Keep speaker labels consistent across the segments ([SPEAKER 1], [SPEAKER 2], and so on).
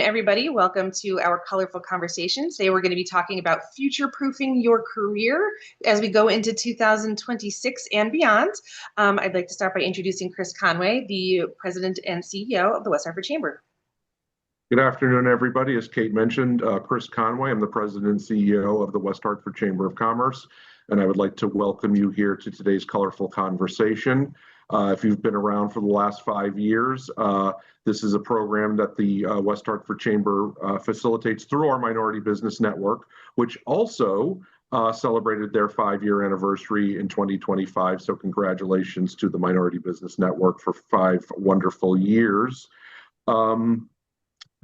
[SPEAKER 1] Everybody. Welcome to our colorful conversation. Today we're going to be talking about future-proofing your career as we go into 2026 and beyond. I'd like to start by introducing Chris Conway, the President and CEO of the West Hartford Chamber.
[SPEAKER 2] Good afternoon, everybody. As Kate mentioned, Chris Conway. I'm the President and CEO of the West Hartford Chamber of Commerce, and I would like to welcome you here to today's colorful conversation. If you've been around for the last 5 years, this is a program that the West Hartford Chamber facilitates through our Minority Business Network, which also celebrated their 5-year anniversary in 2025. So congratulations to the Minority Business Network for 5 wonderful years. I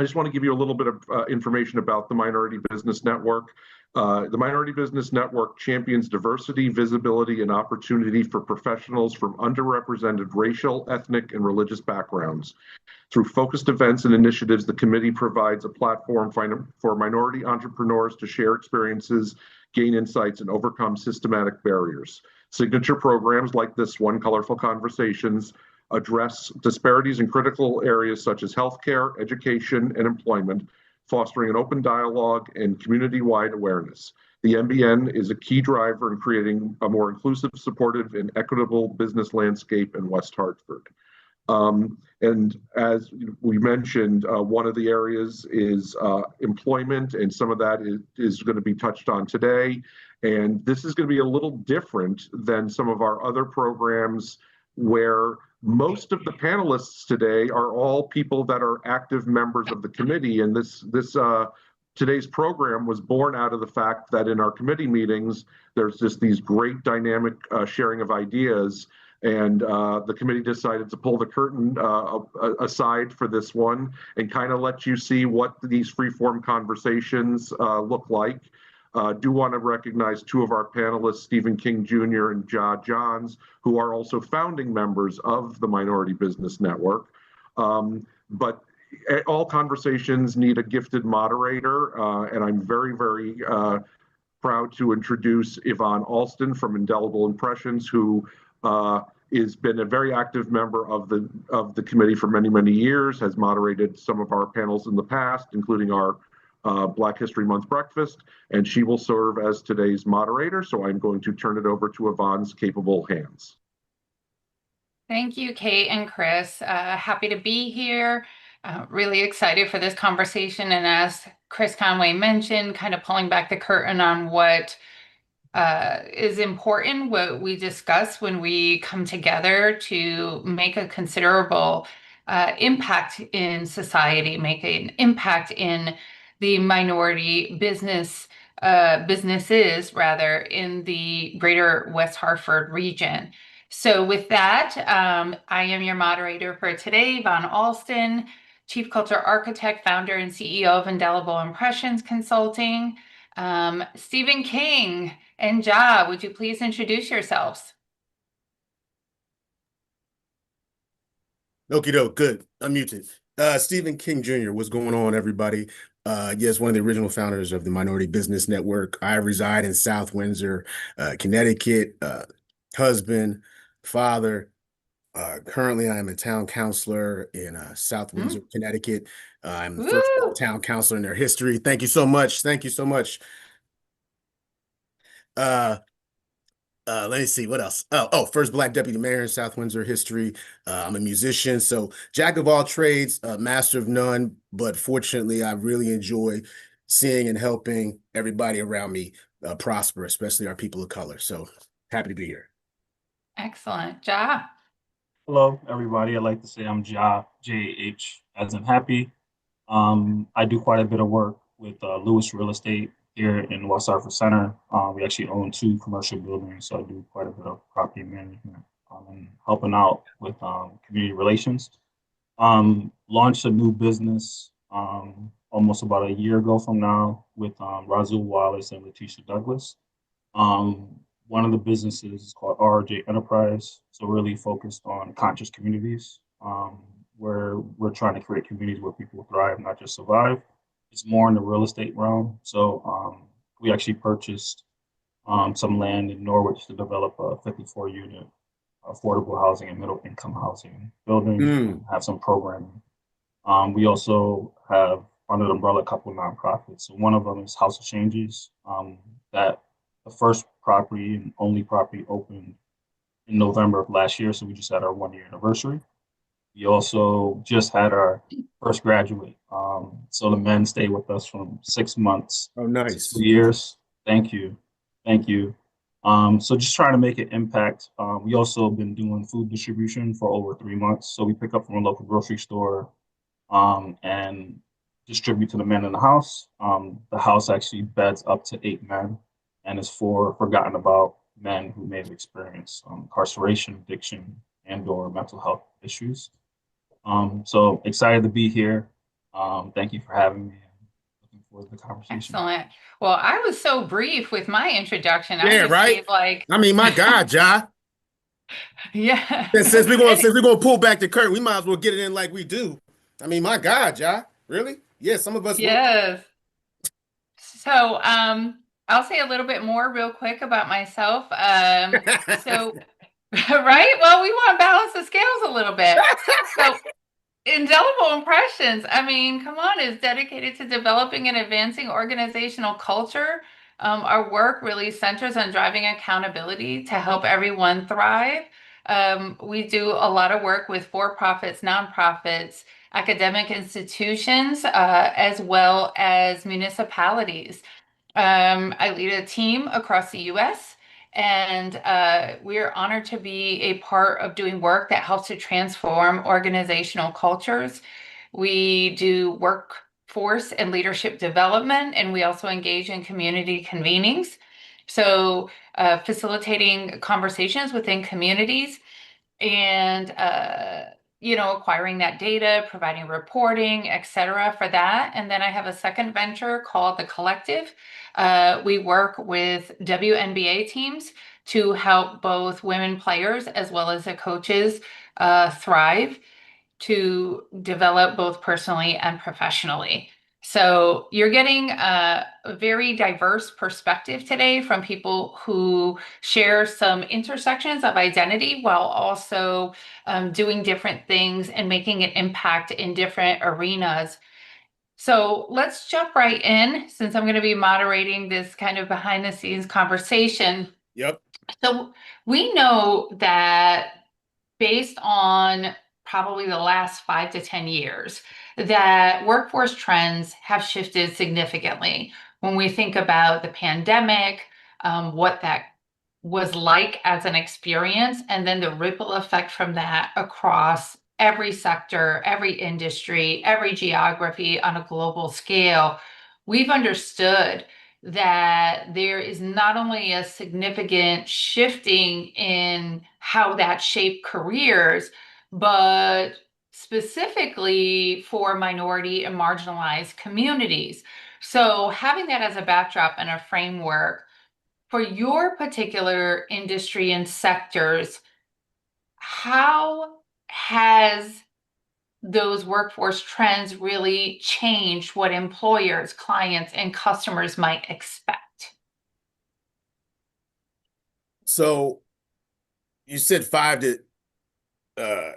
[SPEAKER 2] just want to give you a little bit of information about the Minority Business Network. The Minority Business Network champions diversity, visibility, and opportunity for professionals from underrepresented racial, ethnic, and religious backgrounds. Through focused events and initiatives, the committee provides a platform for minority entrepreneurs to share experiences, gain insights, and overcome systematic barriers. Signature programs like this one, Colorful Conversations, address disparities in critical areas such as healthcare, education, and employment, fostering an open dialogue and community-wide awareness. The MBN is a key driver in creating a more inclusive, supportive, and equitable business landscape in West Hartford. And as we mentioned, one of the areas is employment, and some of that is going to be touched on today. And this is going to be a little different than some of our other programs where most of the panelists today are all people that are active members of the committee. And today's program was born out of the fact that in our committee meetings, there's just these great dynamic sharing of ideas. And the committee decided to pull the curtain aside for this one and kind of let you see what these free-form conversations look like. Do want to recognize 2 of our panelists, Stephen King Jr. and Ja Johns, who are also founding members of the Minority Business Network. But all conversations need a gifted moderator, and I'm very, very proud to introduce Yvonne Alston from Indelible Impressions, who has been a very active member of the committee for many, many years, has moderated some of our panels in the past, including our Black History Month breakfast, and she will serve as today's moderator. So I'm going to turn it over to Yvonne's capable hands.
[SPEAKER 3] Thank you, Kate and Chris. Happy to be here. Really excited for this conversation. And as Chris Conway mentioned, kind of pulling back the curtain on what is important, what we discuss when we come together to make a considerable impact in society, make an impact in the minority businesses in the greater West Hartford region. So with that, I am your moderator for today, Yvonne Alston, Chief Culture Architect, Founder, and CEO of Indelible Impressions Consulting. Stephen King and Ja, would you please introduce yourselves?
[SPEAKER 4] Okie doke, good. I'm muted. Stephen King Jr., what's going on, everybody? Yes, one of the original founders of the Minority Business Network. I reside in South Windsor, Connecticut, husband, father. Currently, I'm a town councilor in South Windsor, Connecticut. I'm the first town councilor in their history. Thank you so much. Thank you so much. Let me see what else. First Black deputy mayor in South Windsor history. I'm a musician, so jack of all trades, master of none. But fortunately, I really enjoy seeing and helping everybody around me prosper, especially our people of color. So happy to be here.
[SPEAKER 3] Excellent. Ja.
[SPEAKER 5] Hello, everybody. I'd like to say I'm Ja, J-H, as in happy. I do quite a bit of work with Lewis Real Estate here in West Hartford Center. We actually own 2 commercial buildings, so I do quite a bit of property management and helping out with community relations. Launched a new business almost about a year ago from now with Razul Wallace and Letitia Douglas. One of the businesses is called RJ Enterprise, so really focused on conscious communities, where we're trying to create communities where people thrive, not just survive. It's more in the real estate realm. So we actually purchased some land in Norwich to develop a 54-unit affordable housing and middle income housing building, have some programming. We also have under the umbrella a couple of nonprofits. So one of them is House of Changes, that the first property and only property opened in November of last year. So we just had our 1 year anniversary. We also just had our first graduate. So the men stay with us from 6 months
[SPEAKER 4] Oh,
[SPEAKER 5] to
[SPEAKER 4] nice.
[SPEAKER 5] 2 years. Thank you. Thank you. So just trying to make an impact. We also been doing food distribution for over 3 months. So we pick up from a local grocery store and distribute to the men in the house. The house actually beds up to 8 men and is for forgotten about men who may have experienced incarceration, addiction, and/or mental health issues. So excited to be here. Thank you for having me. Looking forward to the conversation.
[SPEAKER 3] Excellent. Well, I was so brief with my introduction. I
[SPEAKER 4] Yeah,
[SPEAKER 3] just
[SPEAKER 4] right?
[SPEAKER 3] gave like,
[SPEAKER 4] I mean, my God, Ja.
[SPEAKER 3] yeah.
[SPEAKER 4] Since we're gonna pull back the curtain, we might as well get it in like we do. I mean, my God, Ja. Really? Yeah, some of us will.
[SPEAKER 3] Yes. So, I'll say a little bit more real quick about myself. So, right? Well, we want to balance the scales a little bit. So, indelible impressions. I mean, come on, is dedicated to developing and advancing organizational culture. Our work really centers on driving accountability to help everyone thrive. We do a lot of work with for-profits, nonprofits, academic institutions, as well as municipalities. I lead a team across the US, and we're honored to be a part of doing work that helps to transform organizational cultures. We do workforce and leadership development, and we also engage in community convenings. So, facilitating conversations within communities and acquiring that data, providing reporting, et cetera, for that. And then I have a second venture called The Collective. We work with WNBA teams to help both women players as well as the coaches thrive, to develop both personally and professionally. So you're getting a very diverse perspective today from people who share some intersections of identity while also doing different things and making an impact in different arenas. So let's jump right in, since I'm going to be moderating this kind of behind the scenes conversation.
[SPEAKER 4] Yep.
[SPEAKER 3] So we know that based on probably the last 5 to 10 years, that workforce trends have shifted significantly. When we think about the pandemic, what that was like as an experience, and then the ripple effect from that across every sector, every industry, every geography on a global scale, we've understood that there is not only a significant shifting in how that shaped careers, but specifically for minority and marginalized communities. So having that as a backdrop and a framework for your particular industry and sectors, how has those workforce trends really changed what employers, clients, and customers might expect?
[SPEAKER 4] So you said 5 to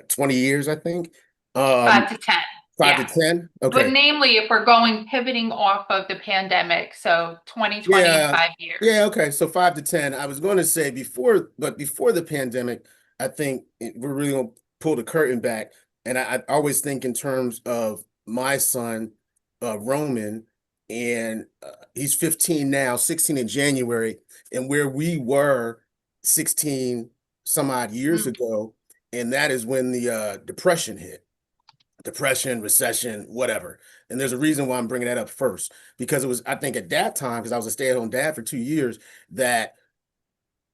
[SPEAKER 4] 20 years, I think.
[SPEAKER 3] 5 to 10.
[SPEAKER 4] 5 to 10.
[SPEAKER 3] But
[SPEAKER 4] Okay.
[SPEAKER 3] namely, if we're pivoting off of the pandemic, so 2020 and
[SPEAKER 4] Yeah.
[SPEAKER 3] 5 years.
[SPEAKER 4] Yeah. Okay. So 5 to 10. I was going to say before the pandemic, I think we're really going to pull the curtain back. And I always think in terms of my son, Roman, and he's 15 now, 16 in January, and where we were 16 some odd years ago. And that is when the depression hit. Depression, recession, whatever. And there's a reason why I'm bringing that up first, because it was, I think at that time, because I was a stay-at-home dad for 2 years, that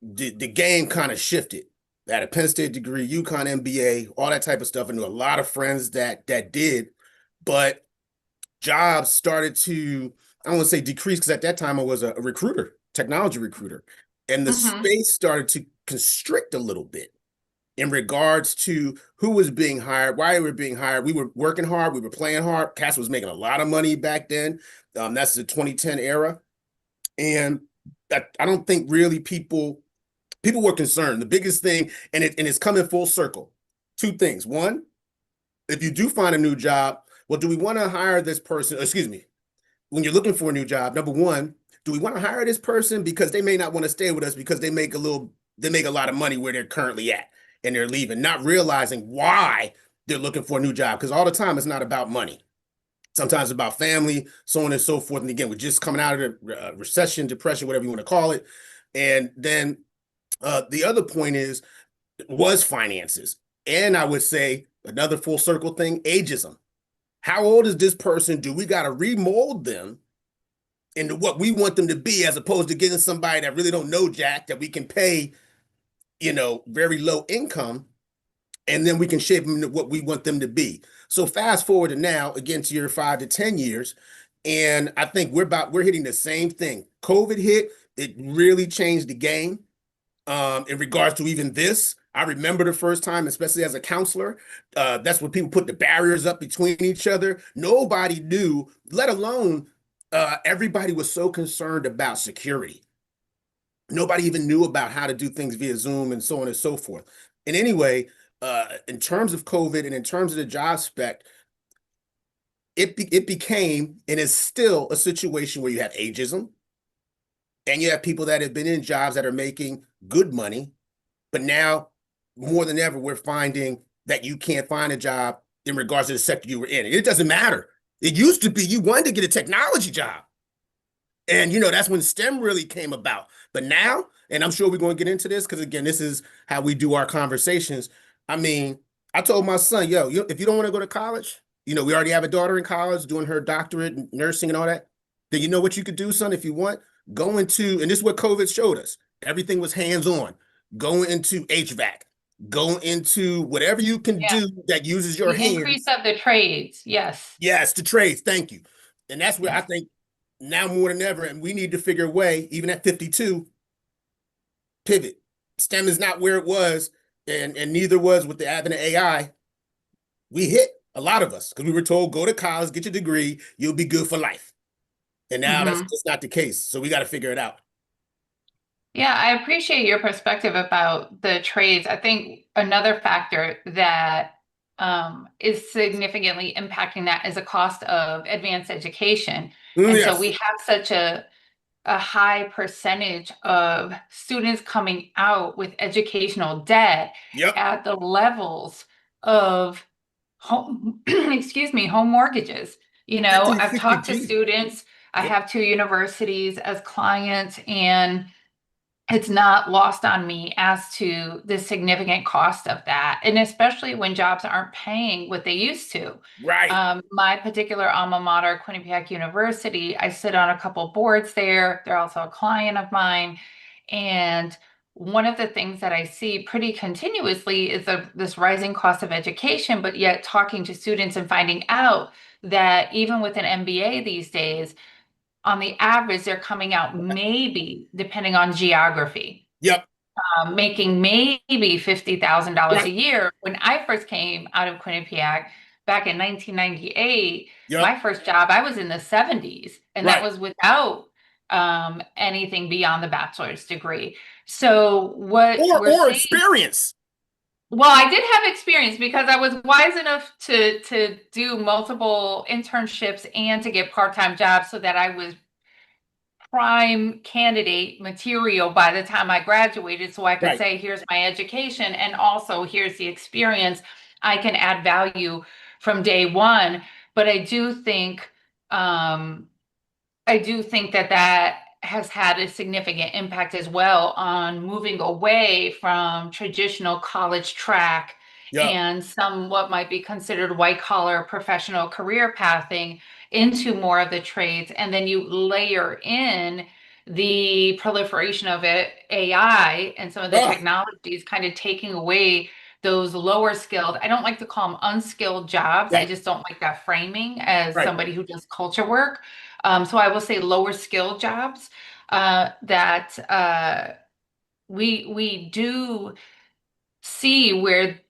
[SPEAKER 4] the game kind of shifted. I had a Penn State degree, UConn MBA, all that type of stuff. I knew a lot of friends that did, but jobs started to, I don't want to say decrease, because at that time I was a recruiter, technology recruiter, and the space started to constrict a little bit in regards to who was being hired, why we were being hired. We were working hard, we were playing hard. Cass was making a lot of money back then. That's the 2010 era. And I don't think really people were concerned. The biggest thing, and it's coming full circle. Two things. One, if you do find a new job, well, do we want to hire this person? Excuse me. When you're looking for a new job, number one, do we want to hire this person because they may not want to stay with us because they make a lot of money where they're currently at and they're leaving, not realizing why they're looking for a new job. Because all the time it's not about money. Sometimes it's about family, so on and so forth. And again, we're just coming out of the recession, depression, whatever you want to call it. And then the other point was finances. And I would say another full circle thing, ageism. How old is this person? Do we got to remold them into what we want them to be, as opposed to getting somebody that really don't know jack, that we can pay, very low income, and then we can shape them into what we want them to be. So fast forward to now, again, to your 5 to 10 years, and I think we're hitting the same thing. COVID hit, it really changed the game. In regards to even this, I remember the first time, especially as a counselor, that's when people put the barriers up between each other. Nobody knew, let alone everybody was so concerned about security. Nobody even knew about how to do things via Zoom and so on and so forth. And anyway, in terms of COVID and in terms of the job spec, it became and is still a situation where you have ageism and you have people that have been in jobs that are making good money, but now more than ever, we're finding that you can't find a job in regards to the sector you were in. It doesn't matter. It used to be you wanted to get a technology job. And, that's when STEM really came about. But now, and I'm sure we're going to get into this because, again, this is how we do our conversations. I mean, I told my son, if you don't want to go to college, we already have a daughter in college doing her doctorate in nursing and all that, then you know what you could do, son, if you want? Go into, and this is what COVID showed us. Everything was hands-on. Go into HVAC. Go into whatever you can do that uses your
[SPEAKER 3] The
[SPEAKER 4] hands.
[SPEAKER 3] increase of the trades, yes.
[SPEAKER 4] Yes, the trades. Thank you. And that's where I think now more than ever, and we need to figure a way, even at 52, pivot. STEM is not where it was, and neither was with the advent of AI. We hit, a lot of us, because we were told, go to college, get your degree, you'll be good for life. And now that's just not the case. So we got to figure it out.
[SPEAKER 3] Yeah, I appreciate your perspective about the trades. I think another factor that is significantly impacting that is the cost of advanced education. And so we have such a high percentage of students coming out with educational debt at the levels of home, excuse me, home mortgages. I've talked to students. I have 2 universities as clients, and it's not lost on me as to the significant cost of that. And especially when jobs aren't paying what they used to.
[SPEAKER 4] Right.
[SPEAKER 3] My particular alma mater, Quinnipiac University, I sit on a couple boards there. They're also a client of mine. And one of the things that I see pretty continuously is this rising cost of education, but yet talking to students and finding out that even with an MBA these days, on the average, they're coming out maybe, depending on geography, making maybe $50,000 a year. When I first came out of Quinnipiac back in 1998, my first job, I was in the 70s, and that was without anything beyond the bachelor's degree. So what
[SPEAKER 4] or experience.
[SPEAKER 3] Well, I did have experience because I was wise enough to do multiple internships and to get part-time jobs so that I was prime candidate material by the time I graduated, so I could say, here's my education, and also here's the experience. I can add value from day one. But I do think that has had a significant impact as well on moving away from traditional college track and some what might be considered white collar professional career pathing into more of the trades. And then you layer in the proliferation of AI and some of the technologies kind of taking away those lower skilled, I don't like to call them unskilled jobs. I just don't like that framing as somebody who does culture work. So I will say lower skilled jobs that we do see where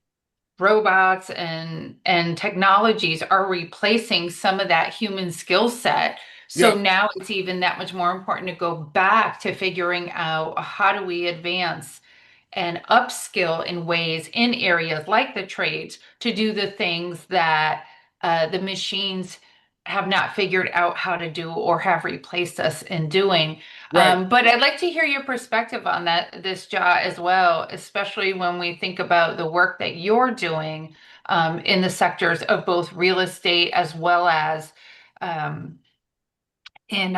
[SPEAKER 3] robots and technologies are replacing some of that human skill set. So now it's even that much more important to go back to figuring out how do we advance and upskill in ways in areas like the trades to do the things that the machines have not figured out how to do or have replaced us in doing.
[SPEAKER 4] Right.
[SPEAKER 3] But I'd like to hear your perspective on this Ja, as well, especially when we think about the work that you're doing in the sectors of both real estate as well as um, in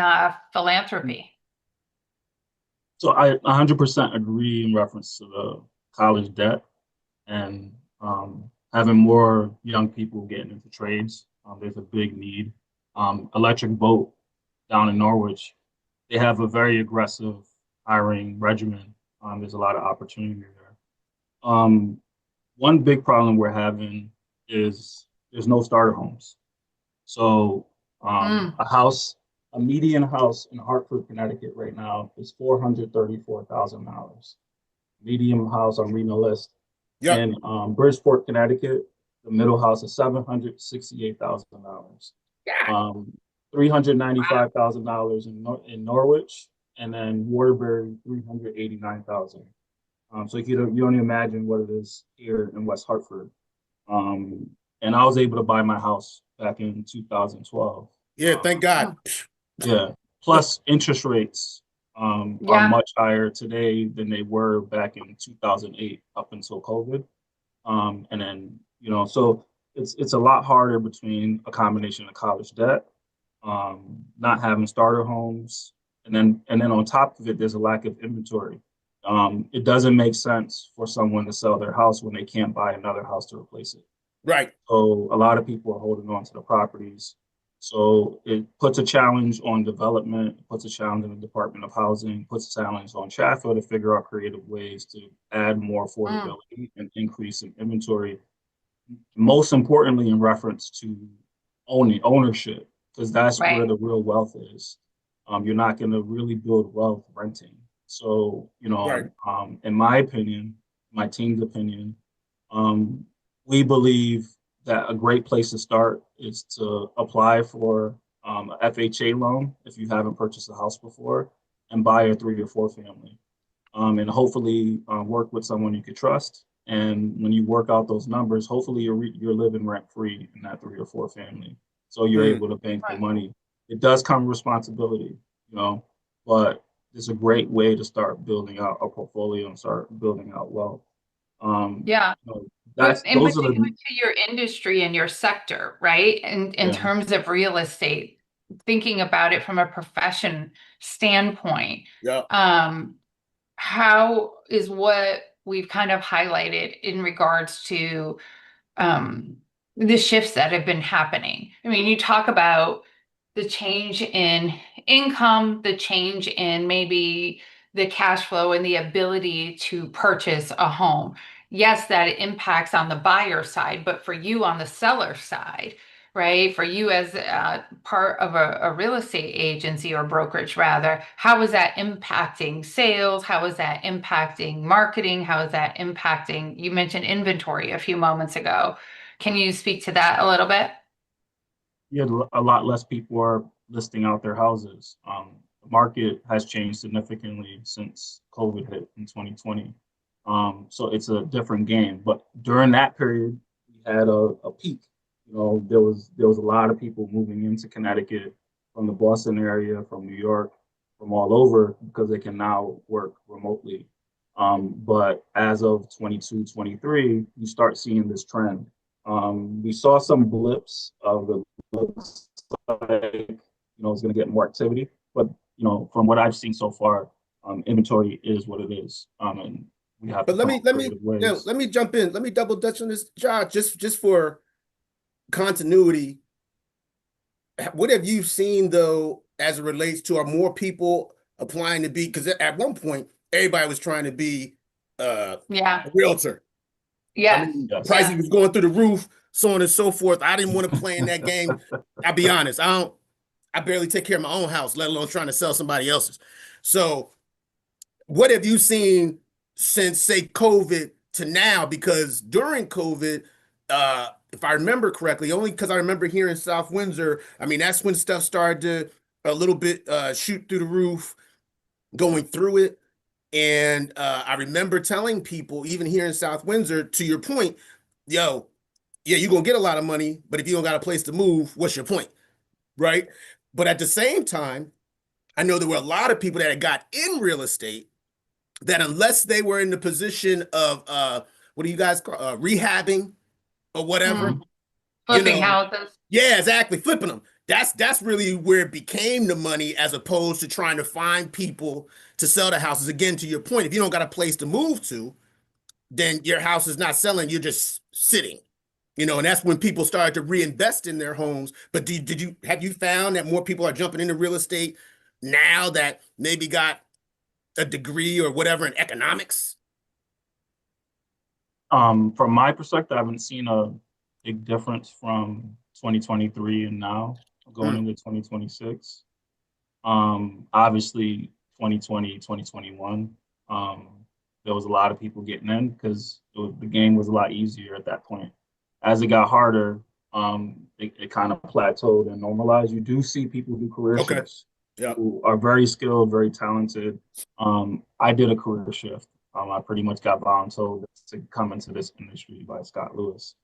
[SPEAKER 3] philanthropy.
[SPEAKER 5] So I 100% agree in reference to the college debt and having more young people getting into trades. There's a big need. Electric Boat down in Norwich, they have a very aggressive hiring regimen. There's a lot of opportunity there. One big problem we're having is there's no starter homes. So
[SPEAKER 3] Mm,
[SPEAKER 5] a median house in Hartford, Connecticut right now is $434,000. Median house, I'm reading a list.
[SPEAKER 4] Yep.
[SPEAKER 5] In Bridgeport, Connecticut, the middle house is $768,000.
[SPEAKER 3] yeah.
[SPEAKER 5] $395,000 in Norwich, and then Waterbury, 389,000. So you don't imagine what it is here in West Hartford. Um, and I was able to buy my house back in 2012.
[SPEAKER 4] Yeah, thank God.
[SPEAKER 3] Mm,
[SPEAKER 5] Yeah. Plus, interest rates are
[SPEAKER 3] yeah.
[SPEAKER 5] much higher today than they were back in 2008 up until COVID. And then, so it's a lot harder between a combination of college debt, not having starter homes, and then on top of it, there's a lack of inventory. It doesn't make sense for someone to sell their house when they can't buy another house to replace it.
[SPEAKER 4] Right.
[SPEAKER 5] So a lot of people are holding on to the properties. So it puts a challenge on development, puts a challenge in the Department of Housing, puts a challenge on Chaffo to figure out creative ways to add more
[SPEAKER 3] Mm,
[SPEAKER 5] affordability and increase in inventory. Most importantly, in reference to ownership, because that's where
[SPEAKER 3] right.
[SPEAKER 5] the real wealth is. You're not going to really build wealth renting. So,
[SPEAKER 4] Right.
[SPEAKER 5] in my opinion, my team's opinion, um, we believe that a great place to start is to apply for a FHA loan if you haven't purchased a house before, and buy a 3 or 4 family, and hopefully work with someone you could trust. And when you work out those numbers, hopefully you're living rent free in that 3 or 4 family, so you're
[SPEAKER 4] Mm.
[SPEAKER 5] able to bank the
[SPEAKER 3] Right.
[SPEAKER 5] money. It does come with responsibility, but it's a great way to start building out a portfolio and start building out wealth. Um,
[SPEAKER 3] Yeah.
[SPEAKER 5] you know,
[SPEAKER 3] But
[SPEAKER 5] that's
[SPEAKER 3] in
[SPEAKER 5] those are
[SPEAKER 3] particular
[SPEAKER 5] the
[SPEAKER 3] to your industry and your sector, right? In
[SPEAKER 5] yeah.
[SPEAKER 3] terms of real estate, thinking about it from a profession standpoint,
[SPEAKER 4] Yep.
[SPEAKER 3] um, how is what we've kind of highlighted in regards to um, the shifts that have been happening? I mean, you talk about the change in income, the change in maybe the cash flow and the ability to purchase a home. Yes, that impacts on the buyer side, but for you on the seller side, right? For you as part of a real estate agency or brokerage, rather, how is that impacting sales? How is that impacting marketing? How is that impacting? You mentioned inventory a few moments ago. Can you speak to that a little bit?
[SPEAKER 5] Yeah, a lot less people are listing out their houses. The market has changed significantly since COVID hit in 2020. So it's a different game. But during that period, we had a peak. There was a lot of people moving into Connecticut from the Boston area, from New York, from all over because they can now work remotely. But as of 22, 23, you start seeing this trend. We saw some blips of the looks like it's going to get more activity. But from what I've seen so far, inventory is what it is, and we have to
[SPEAKER 4] But let
[SPEAKER 5] come
[SPEAKER 4] me
[SPEAKER 5] up with
[SPEAKER 4] let me
[SPEAKER 5] creative
[SPEAKER 4] yeah,
[SPEAKER 5] ways.
[SPEAKER 4] let me jump in. Let me double dutch on this, Josh, just for continuity. What have you seen though as it relates to, are more people applying to be, because at one point everybody was trying to be
[SPEAKER 3] Yeah.
[SPEAKER 4] a realtor. I
[SPEAKER 3] Yes.
[SPEAKER 4] mean,
[SPEAKER 5] Yes.
[SPEAKER 4] prices
[SPEAKER 3] Yeah.
[SPEAKER 4] was going through the roof, so on and so forth. I didn't want to play in that game. I'll be honest. I barely take care of my own house, let alone trying to sell somebody else's. So what have you seen since, say, COVID to now? Because during COVID, if I remember correctly, only because I remember here in South Windsor, I mean, that's when stuff started to a little bit shoot through the roof, going through it. And I remember telling people, even here in South Windsor, to your point, yo, yeah, you're gonna get a lot of money, but if you don't got a place to move, what's your point? Right? But at the same time, I know there were a lot of people that had got in real estate that unless they were in the position of what do you guys call rehabbing or whatever,
[SPEAKER 3] Mm.
[SPEAKER 4] you
[SPEAKER 3] Flipping
[SPEAKER 4] know,
[SPEAKER 3] houses.
[SPEAKER 4] yeah, exactly, flipping them. That's really where it became the money as opposed to trying to find people to sell the houses. Again, to your point, if you don't got a place to move to, then your house is not selling, you're just sitting. And that's when people started to reinvest in their homes. But have you found that more people are jumping into real estate now that maybe got a degree or whatever in economics?
[SPEAKER 5] From my perspective, I haven't seen a big difference from 2023 and now going
[SPEAKER 4] Mm,
[SPEAKER 5] into 2026. Obviously 2020, 2021, there was a lot of people getting in because the game was a lot easier at that point. As it got harder, it kind of plateaued and normalized. You do see people do career
[SPEAKER 4] okay.
[SPEAKER 5] shifts
[SPEAKER 4] Yeah.
[SPEAKER 5] who are very skilled, very talented. I did a career shift. I pretty much got voluntold to come into this industry by Scott Lewis.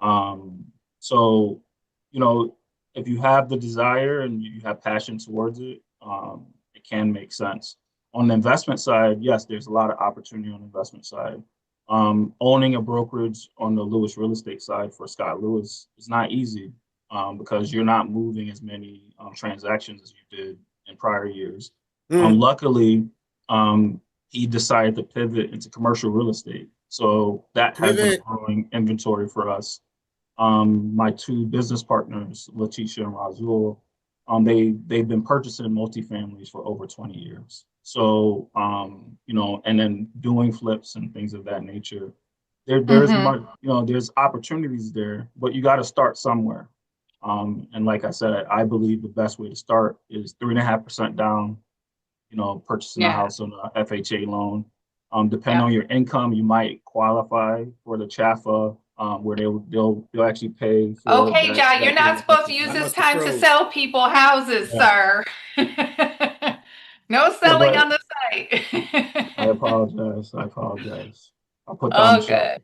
[SPEAKER 5] Um, so, you know, if you have the desire and you have passion towards it, it can make sense. On the investment side, yes, there's a lot of opportunity on the investment side. Owning a brokerage on the Lewis real estate side for Scott Lewis is not easy because you're not moving as many transactions as you did in prior years.
[SPEAKER 4] Mm,
[SPEAKER 5] Luckily, he decided to pivot into commercial real estate. So that has been a
[SPEAKER 4] pivot.
[SPEAKER 5] growing inventory for us. My two business partners, Letitia and Razul, they've been purchasing multifamilies for over 20 years. So and then doing flips and things of that nature. There's
[SPEAKER 3] Hmm.
[SPEAKER 5] much, there's opportunities there, but you got to start somewhere. And like I said, I believe the best way to start is 3.5% down, purchasing a
[SPEAKER 3] Yeah.
[SPEAKER 5] house on a FHA loan. Depending
[SPEAKER 3] Yeah.
[SPEAKER 5] on your income, you might qualify for the CHFA, where they'll actually pay for
[SPEAKER 3] Okay,
[SPEAKER 5] that
[SPEAKER 3] John, you're
[SPEAKER 5] that
[SPEAKER 3] not
[SPEAKER 5] payment.
[SPEAKER 3] supposed to use
[SPEAKER 4] I
[SPEAKER 3] this
[SPEAKER 4] must have
[SPEAKER 3] time to
[SPEAKER 4] froze.
[SPEAKER 3] sell people houses,
[SPEAKER 5] Yeah,
[SPEAKER 3] sir. No
[SPEAKER 5] yeah,
[SPEAKER 3] selling
[SPEAKER 5] but
[SPEAKER 3] on the site.
[SPEAKER 5] I apologize. I apologize. I'll put down the
[SPEAKER 3] Oh,
[SPEAKER 5] show.
[SPEAKER 3] good.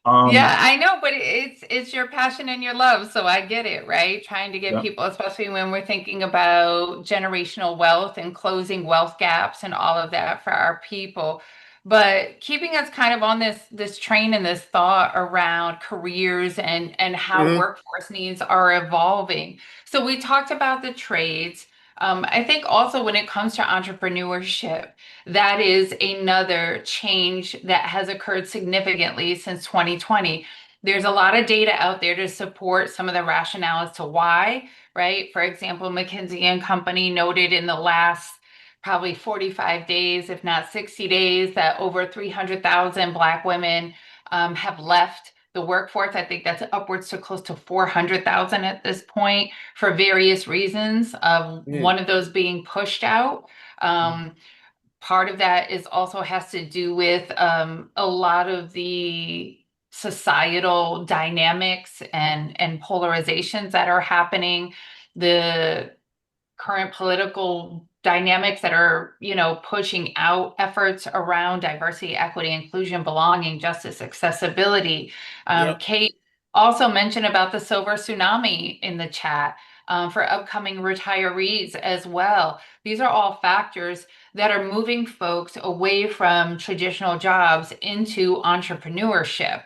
[SPEAKER 3] Yeah,
[SPEAKER 5] Um,
[SPEAKER 3] I know, but it's your passion and your love, so I get it, right? Trying to get
[SPEAKER 5] yeah,
[SPEAKER 3] people, especially when we're thinking about generational wealth and closing wealth gaps and all of that for our people. But keeping us kind of on this train and this thought around careers and how
[SPEAKER 4] Hmm.
[SPEAKER 3] workforce needs are evolving. So we talked about the trades. I think also when it comes to entrepreneurship, that is another change that has occurred significantly since 2020. There's a lot of data out there to support some of the rationale as to why, right? For example, McKinsey and Company noted in the last probably 45 days, if not 60 days, that over 300,000 Black women have left the workforce. I think that's upwards to close to 400,000 at this point for various reasons, of
[SPEAKER 4] Mm,
[SPEAKER 3] one of those being pushed out. Um, Part of that is also has to do with a lot of the societal dynamics and polarizations that are happening, the current political dynamics that are, pushing out efforts around diversity, equity, inclusion, belonging, justice, accessibility.
[SPEAKER 4] yep.
[SPEAKER 3] Kate also mentioned about the silver tsunami in the chat, for upcoming retirees as well. These are all factors that are moving folks away from traditional jobs into entrepreneurship.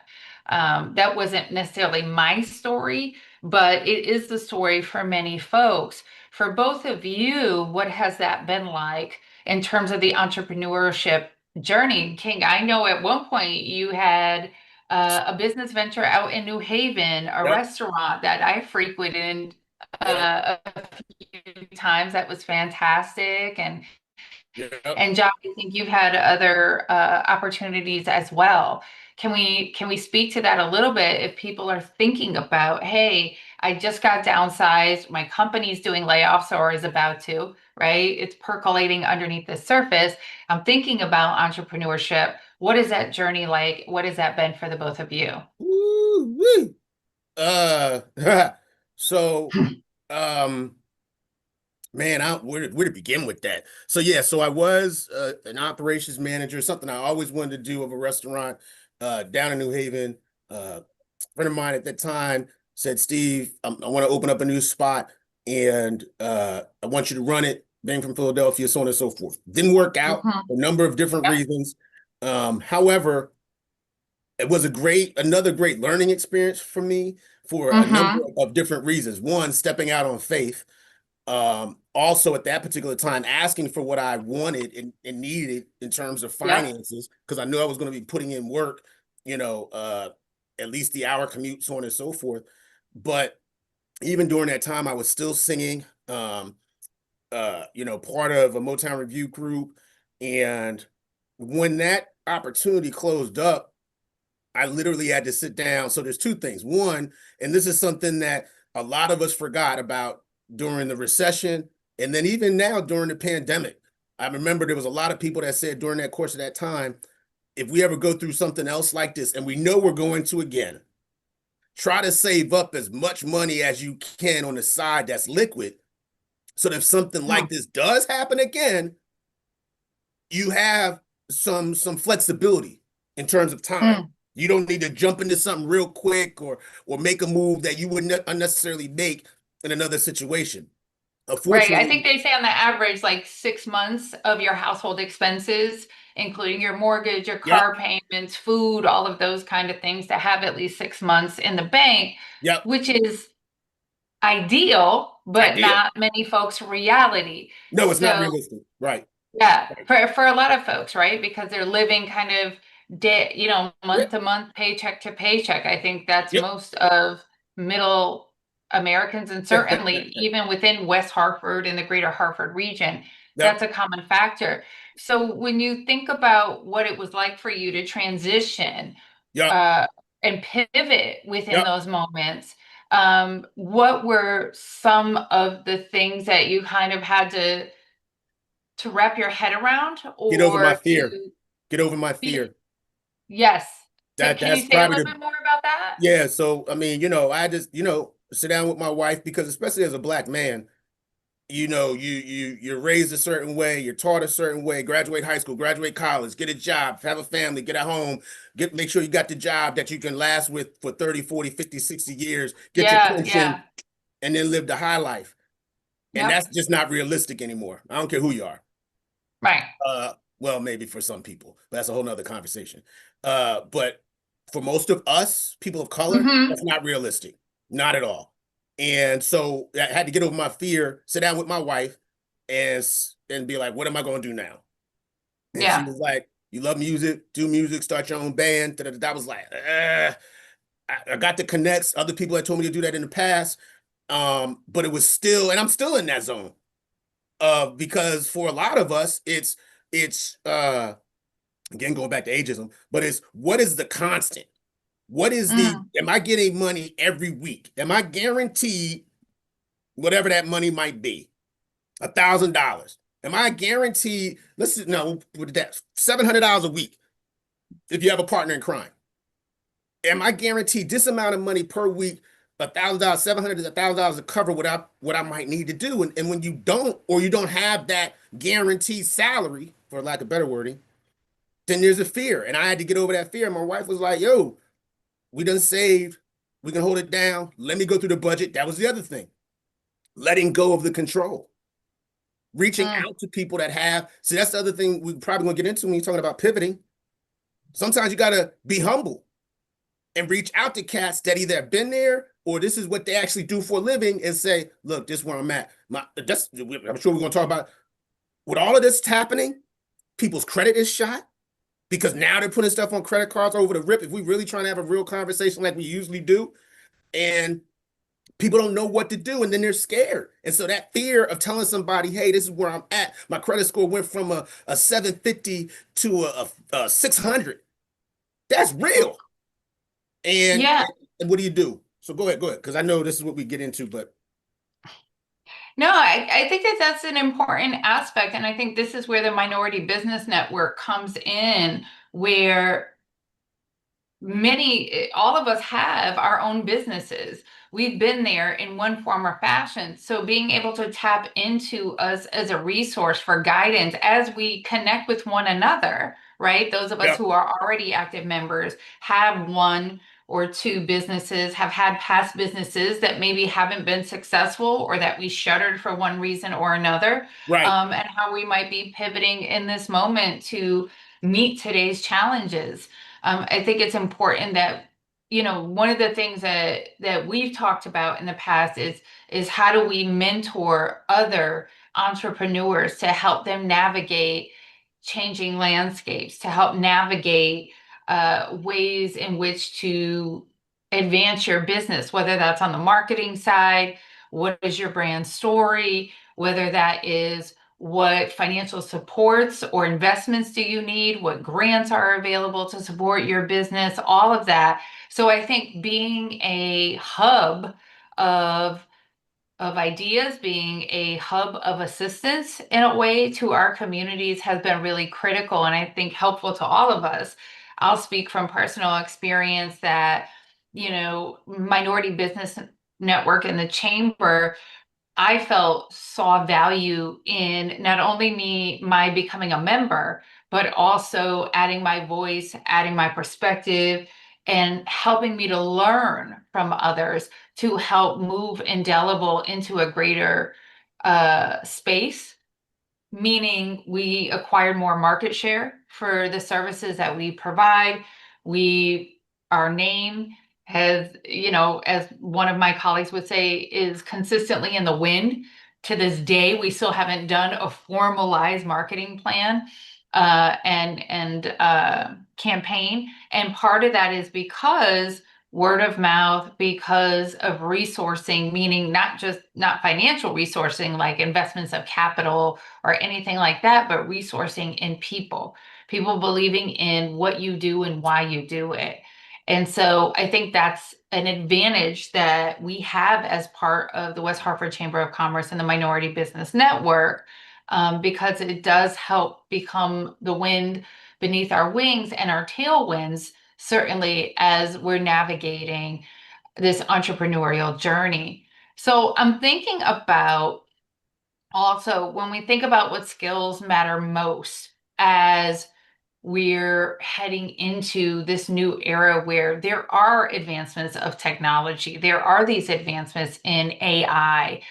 [SPEAKER 3] That wasn't necessarily my story, but it is the story for many folks. For both of you, what has that been like in terms of the entrepreneurship journey? King, I know at one point you had a business venture out in New Haven, a
[SPEAKER 4] Yep.
[SPEAKER 3] restaurant that I frequented
[SPEAKER 4] Yep.
[SPEAKER 3] a few times. That was fantastic.
[SPEAKER 4] Yep.
[SPEAKER 3] And John, I think you've had other opportunities as well. Can we speak to that a little bit if people are thinking about, hey, I just got downsized, my company's doing layoffs or is about to, right? It's percolating underneath the surface. I'm thinking about entrepreneurship. What is that journey like? What has that been for the both of you?
[SPEAKER 4] Woo-wee. Uh, so, um, man, where to begin with that? So yeah, so I was an operations manager, something I always wanted to do of a restaurant down in New Haven. Uh, friend of mine at that time said, Steve, I want to open up a new spot and I want you to run it, being from Philadelphia, so on and so forth. Didn't work out
[SPEAKER 3] Mhm.
[SPEAKER 4] for a number of different
[SPEAKER 3] Yep.
[SPEAKER 4] reasons. However, it was another great learning experience for me for a number
[SPEAKER 3] Mhm.
[SPEAKER 4] of different reasons. One, stepping out on faith. Also at that particular time, asking for what I wanted and needed in terms of
[SPEAKER 3] Yep.
[SPEAKER 4] finances, because I knew I was going to be putting in work, at least the hour commute, so on and so forth. But even during that time, I was still singing, part of a Motown review group. And when that opportunity closed up, I literally had to sit down. So there's two things. One, and this is something that a lot of us forgot about during the recession, and then even now during the pandemic. I remember there was a lot of people that said during that course of that time, if we ever go through something else like this, and we know we're going to again, try to save up as much money as you can on the side that's liquid, so that if something like
[SPEAKER 3] Mm.
[SPEAKER 4] this does happen again, you have some flexibility in terms of time.
[SPEAKER 3] Mm.
[SPEAKER 4] You don't need to jump into something real quick or make a move that you wouldn't unnecessarily make in another situation.
[SPEAKER 3] Right. I think
[SPEAKER 4] Unfortunately,
[SPEAKER 3] they say on the average, like 6 months of your household expenses, including your mortgage, your
[SPEAKER 4] yep,
[SPEAKER 3] car payments, food, all of those kind of things, to have at least 6 months in the bank,
[SPEAKER 4] yep,
[SPEAKER 3] which is ideal, but
[SPEAKER 4] ideal.
[SPEAKER 3] not many folks' reality.
[SPEAKER 4] No, it's not
[SPEAKER 3] So
[SPEAKER 4] realistic. Right,
[SPEAKER 3] yeah,
[SPEAKER 4] right.
[SPEAKER 3] for a lot of folks, right? Because they're living kind of month
[SPEAKER 4] Yep,
[SPEAKER 3] to month, paycheck to paycheck. I think that's
[SPEAKER 4] yep.
[SPEAKER 3] most of middle Americans, and certainly even within West Hartford and the greater Hartford region,
[SPEAKER 4] Yep,
[SPEAKER 3] that's a common factor. So when you think about what it was like for you to transition
[SPEAKER 4] yep,
[SPEAKER 3] uh, and pivot within
[SPEAKER 4] yep.
[SPEAKER 3] those moments, what were some of the things that you kind of had to wrap your head around,
[SPEAKER 4] Get over my
[SPEAKER 3] or
[SPEAKER 4] fear.
[SPEAKER 3] to
[SPEAKER 4] Get over my
[SPEAKER 3] be,
[SPEAKER 4] fear.
[SPEAKER 3] yes. Can you
[SPEAKER 4] That's
[SPEAKER 3] say a
[SPEAKER 4] probably
[SPEAKER 3] little
[SPEAKER 4] the
[SPEAKER 3] bit more about that?
[SPEAKER 4] yeah. So I mean, I just sit down with my wife because especially as a black man, you're raised a certain way, you're taught a certain way, graduate high school, graduate college, get a job, have a family, get a home, make sure you got the job that you can last with for 30, 40, 50, 60 years, get your
[SPEAKER 3] Yeah,
[SPEAKER 4] pension,
[SPEAKER 3] yeah.
[SPEAKER 4] and then live the high life. And
[SPEAKER 3] Yep.
[SPEAKER 4] that's just not realistic anymore. I don't care who you are.
[SPEAKER 3] Right.
[SPEAKER 4] Well, maybe for some people, but that's a whole nother conversation. But for most of us, people of color,
[SPEAKER 3] Mm-hmm.
[SPEAKER 4] that's not realistic. Not at all. And so I had to get over my fear, sit down with my wife and and be like, what am I going to do now? And she
[SPEAKER 3] Yeah.
[SPEAKER 4] was like, you love music, do music, start your own band. That was like, I got the connects. Other people had told me to do that in the past. But it was still, and I'm still in that zone. Because for a lot of us, it's again going back to ageism, but it's what is the constant?
[SPEAKER 3] Mm.
[SPEAKER 4] Am I getting money every week? Am I guaranteed whatever that money might be? $1,000. Am I guaranteed? Listen, no, with that $700 a week if you have a partner in crime. Am I guaranteed this amount of money per week? $1,000, 700 to $1,000 to cover what I might need to do. And when you don't, or you don't have that guaranteed salary, for lack of better wording, then there's a fear. And I had to get over that fear. My wife was like, yo, we done saved. We can hold it down. Let me go through the budget. That was the other thing. Letting go of the control. Reaching
[SPEAKER 3] Mm.
[SPEAKER 4] out to people that have. See, that's the other thing we probably gonna get into when you're talking about pivoting. Sometimes you gotta be humble and reach out to cats that either have been there or this is what they actually do for a living and say, look, this is where I'm at. I'm sure we're gonna talk about with all of this happening, people's credit is shot because now they're putting stuff on credit cards over the rip. If we really trying to have a real conversation like we usually do, and people don't know what to do, and then they're scared. And so that fear of telling somebody, hey, this is where I'm at. My credit score went from a 750 to a 600. That's real. And,
[SPEAKER 3] Yeah.
[SPEAKER 4] and what do you do? So go ahead, because I know this is what we get into, but
[SPEAKER 3] No, I think that that's an important aspect. And I think this is where the Minority Business Network comes in, where all of us have our own businesses. We've been there in one form or fashion. So being able to tap into us as a resource for guidance as we connect with one another, right? Those of us
[SPEAKER 4] yeah,
[SPEAKER 3] who are already active members have one or two businesses have had past businesses that maybe haven't been successful or that we shuttered for one reason or another,
[SPEAKER 4] Right.
[SPEAKER 3] and how we might be pivoting in this moment to meet today's challenges. I think it's important that, one of the things that we've talked about in the past is how do we mentor other entrepreneurs to help them navigate changing landscapes, to help navigate ways in which to advance your business, whether that's on the marketing side, what is your brand story, whether that is what financial supports or investments do you need, what grants are available to support your business, all of that. So I think being a hub of ideas, being a hub of assistance in a way to our communities has been really critical and I think helpful to all of us. I'll speak from personal experience that, Minority Business Network and the Chamber, I felt saw value in not only my becoming a member, but also adding my voice, adding my perspective, and helping me to learn from others to help move Indelible into a greater space, meaning we acquired more market share for the services that we provide. Our name has, as one of my colleagues would say, is consistently in the wind. To this day, we still haven't done a formalized marketing plan and campaign. And part of that is because word of mouth, because of resourcing, meaning not financial resourcing like investments of capital or anything like that, but resourcing in people believing in what you do and why you do it. And so I think that's an advantage that we have as part of the West Hartford Chamber of Commerce and the Minority Business Network, because it does help become the wind beneath our wings and our tailwinds, certainly as we're navigating this entrepreneurial journey. So I'm thinking about also when we think about what skills matter most as we're heading into this new era where there are advancements of technology, there are these advancements in AI.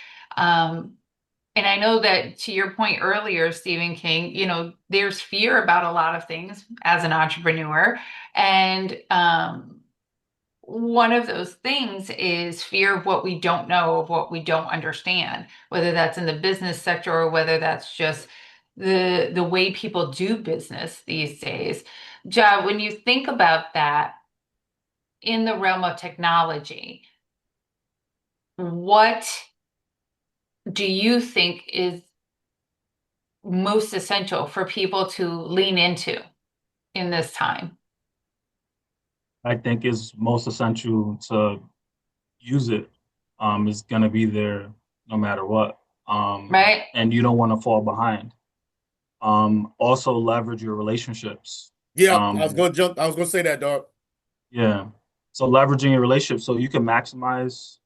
[SPEAKER 3] And I know that to your point earlier, Stephen King, there's fear about a lot of things as an entrepreneur. And one of those things is fear of what we don't know, of what we don't understand, whether that's in the business sector or whether that's just the way people do business these days. Ja, when you think about that in the realm of technology, what do you think is most essential for people to lean into in this time?
[SPEAKER 5] I think is most essential to use it. Is going to be there no matter what.
[SPEAKER 3] Right.
[SPEAKER 5] And you don't want to fall behind. Also leverage your relationships.
[SPEAKER 4] Yeah, I was gonna say that, dog.
[SPEAKER 5] Yeah. So leveraging your relationships so you can maximize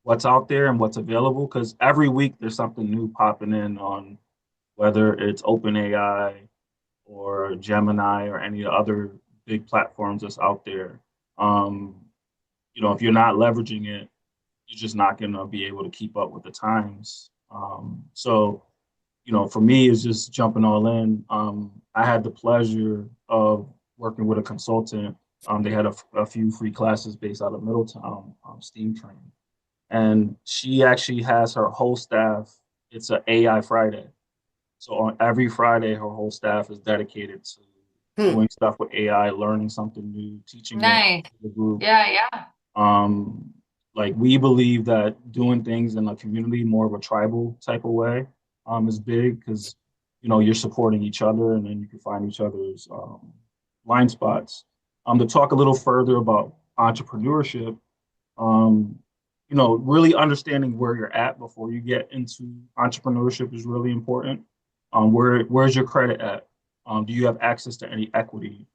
[SPEAKER 5] what's out there and what's available, because every week there's something new popping in on whether it's OpenAI or Gemini or any other big platforms that's out there. If you're not leveraging it, you're just not going to be able to keep up with the times. For me, it's just jumping all in. I had the pleasure of working with a consultant. They had a few free classes based out of Middletown, STEAM training. And she actually has her whole staff. It's an AI Friday. So on every Friday, her whole staff is dedicated to doing stuff with AI, learning something new, teaching
[SPEAKER 3] Nice.
[SPEAKER 5] it to the group.
[SPEAKER 3] Yeah.
[SPEAKER 5] We believe that doing things in a community, more of a tribal type of way, is big because, you're supporting each other and then you can find each other's blind spots. To talk a little further about entrepreneurship, really understanding where you're at before you get into entrepreneurship is really important. Where's your credit at? Do you have access to any equity?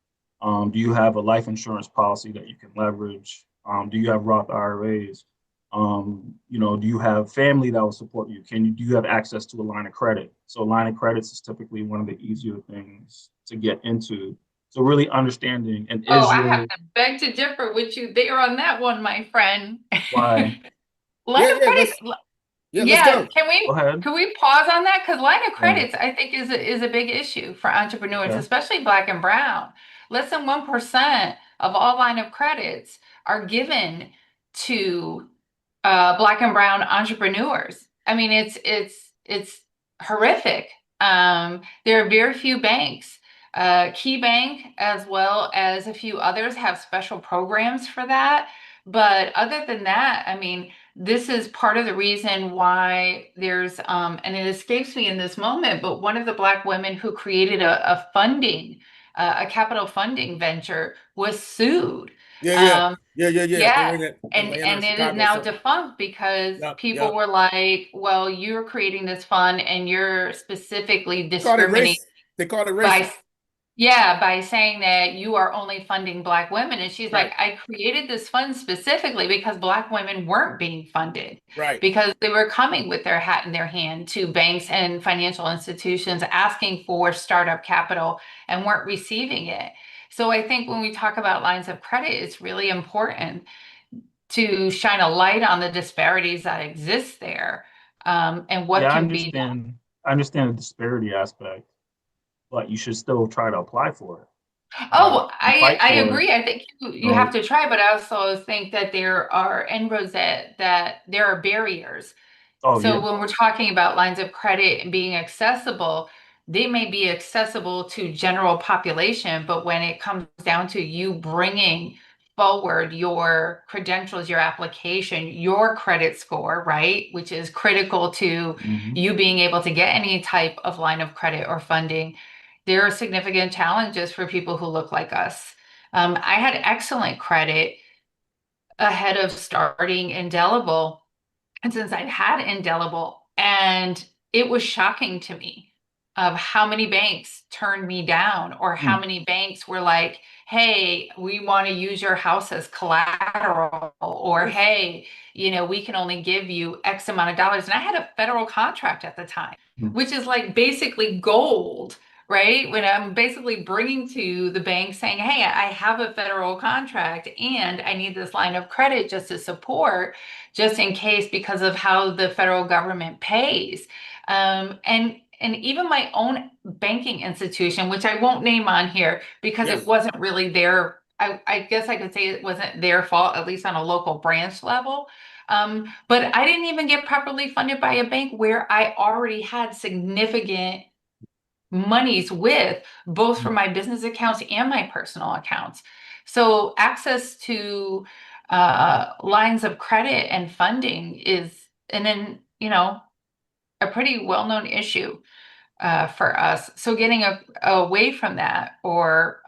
[SPEAKER 5] Do you have a life insurance policy that you can leverage? Do you have Roth IRAs? Do you have family that will support you? Do you have access to a line of credit? So a line of credits is typically one of the easier things to get into So really understanding, and
[SPEAKER 3] Oh,
[SPEAKER 5] is
[SPEAKER 3] I have
[SPEAKER 5] your
[SPEAKER 3] to beg to differ with you there on that one, my friend.
[SPEAKER 5] why?
[SPEAKER 3] Line
[SPEAKER 4] Yeah,
[SPEAKER 3] of
[SPEAKER 4] yeah,
[SPEAKER 3] credit,
[SPEAKER 4] let's
[SPEAKER 3] yeah,
[SPEAKER 4] go.
[SPEAKER 5] Go ahead.
[SPEAKER 3] can we pause on that? Because line of
[SPEAKER 5] Yeah.
[SPEAKER 3] credits, I think, is a big issue for entrepreneurs,
[SPEAKER 5] Okay.
[SPEAKER 3] especially Black and Brown. Less than 1% of all line of credits are given to Black and Brown entrepreneurs. I mean, it's horrific. There are very few banks. Key Bank, as well as a few others, have special programs for that. But other than that, I mean, this is part of the reason why there's, and it escapes me in this moment, but one of the Black women who created a funding, a capital funding venture was sued.
[SPEAKER 4] Yeah, yeah,
[SPEAKER 3] Um,
[SPEAKER 4] yeah.
[SPEAKER 3] yeah,
[SPEAKER 4] They're in Atlanta or
[SPEAKER 3] and it is
[SPEAKER 4] Chicago.
[SPEAKER 3] now
[SPEAKER 4] So,
[SPEAKER 3] defunct because
[SPEAKER 4] yep,
[SPEAKER 3] people
[SPEAKER 4] yep.
[SPEAKER 3] were like, well, you're creating this fund and you're specifically
[SPEAKER 4] They called it
[SPEAKER 3] discriminating
[SPEAKER 4] race. They called it racist.
[SPEAKER 3] by yeah, by saying that you are only funding Black women. And she's
[SPEAKER 4] Right,
[SPEAKER 3] like, I created this fund specifically because Black women weren't being funded,
[SPEAKER 4] right.
[SPEAKER 3] because they were coming with their hat in their hand to banks and financial institutions asking for startup capital and weren't receiving it. So I think when we talk about lines of credit, it's really important to shine a light on the disparities that exist there, and what
[SPEAKER 5] Yeah,
[SPEAKER 3] can be done.
[SPEAKER 5] I understand the disparity aspect, but you should still try to apply for it,
[SPEAKER 3] Oh,
[SPEAKER 5] and fight
[SPEAKER 3] I
[SPEAKER 5] for it.
[SPEAKER 3] agree. I think you have
[SPEAKER 5] So,
[SPEAKER 3] to try, but I also think that there are inroads that there are barriers.
[SPEAKER 5] oh
[SPEAKER 3] So
[SPEAKER 5] yeah.
[SPEAKER 3] when we're talking about lines of credit and being accessible, they may be accessible to general population, but when it comes down to you bringing forward your credentials, your application, your credit score, right, which is critical to
[SPEAKER 5] Mhm.
[SPEAKER 3] you being able to get any type of line of credit or funding, there are significant challenges for people who look like us. I had excellent credit ahead of starting Indelible, and since I've had Indelible, and it was shocking to me of how many banks turned me down, or how
[SPEAKER 5] Mm.
[SPEAKER 3] many banks were like, hey, we want to use your house as collateral, or hey, we can only give you X amount of dollars. And I had a federal contract at the time,
[SPEAKER 5] Mm.
[SPEAKER 3] which is like basically gold, right? When I'm basically bringing to the bank saying, hey, I have a federal contract and I need this line of credit just to support, just in case, because of how the federal government pays. And even my own banking institution, which I won't name on here because it
[SPEAKER 4] Yes.
[SPEAKER 3] wasn't really their, I guess I could say it wasn't their fault, at least on a local branch level. But I didn't even get properly funded by a bank where I already had significant monies with, both for my business accounts and my personal accounts. So access to lines of credit and funding is, and then, a pretty well-known issue for us. So getting away from that, or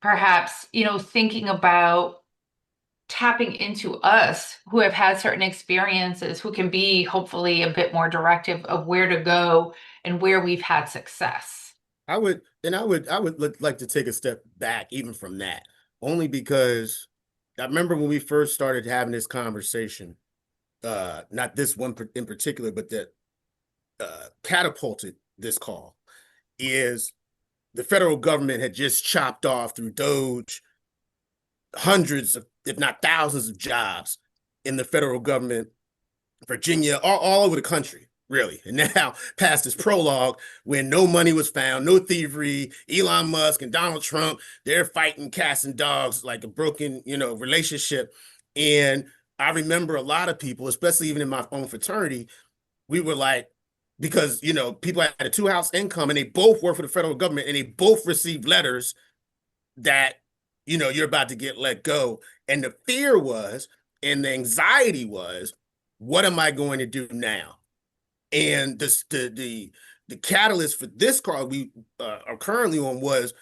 [SPEAKER 3] perhaps, thinking about tapping into us who have had certain experiences, who can be hopefully a bit more directive of where to go and where we've had success.
[SPEAKER 4] Like to take a step back even from that, only because I remember when we first started having this conversation, not this one in particular, but that catapulted this call, is the federal government had just chopped off through Doge hundreds of, if not thousands of jobs in the federal government, Virginia, all over the country, really. And now, past this prologue, when no money was found, no thievery, Elon Musk and Donald Trump, they're fighting cats and dogs like a broken, relationship. And I remember a lot of people, especially even in my own fraternity, we were like, because, people had a two-house income and they both work for the federal government and they both received letters that, you're about to get let go. And the fear was, and the anxiety was, what am I going to do now? And the catalyst for this call we are currently on was,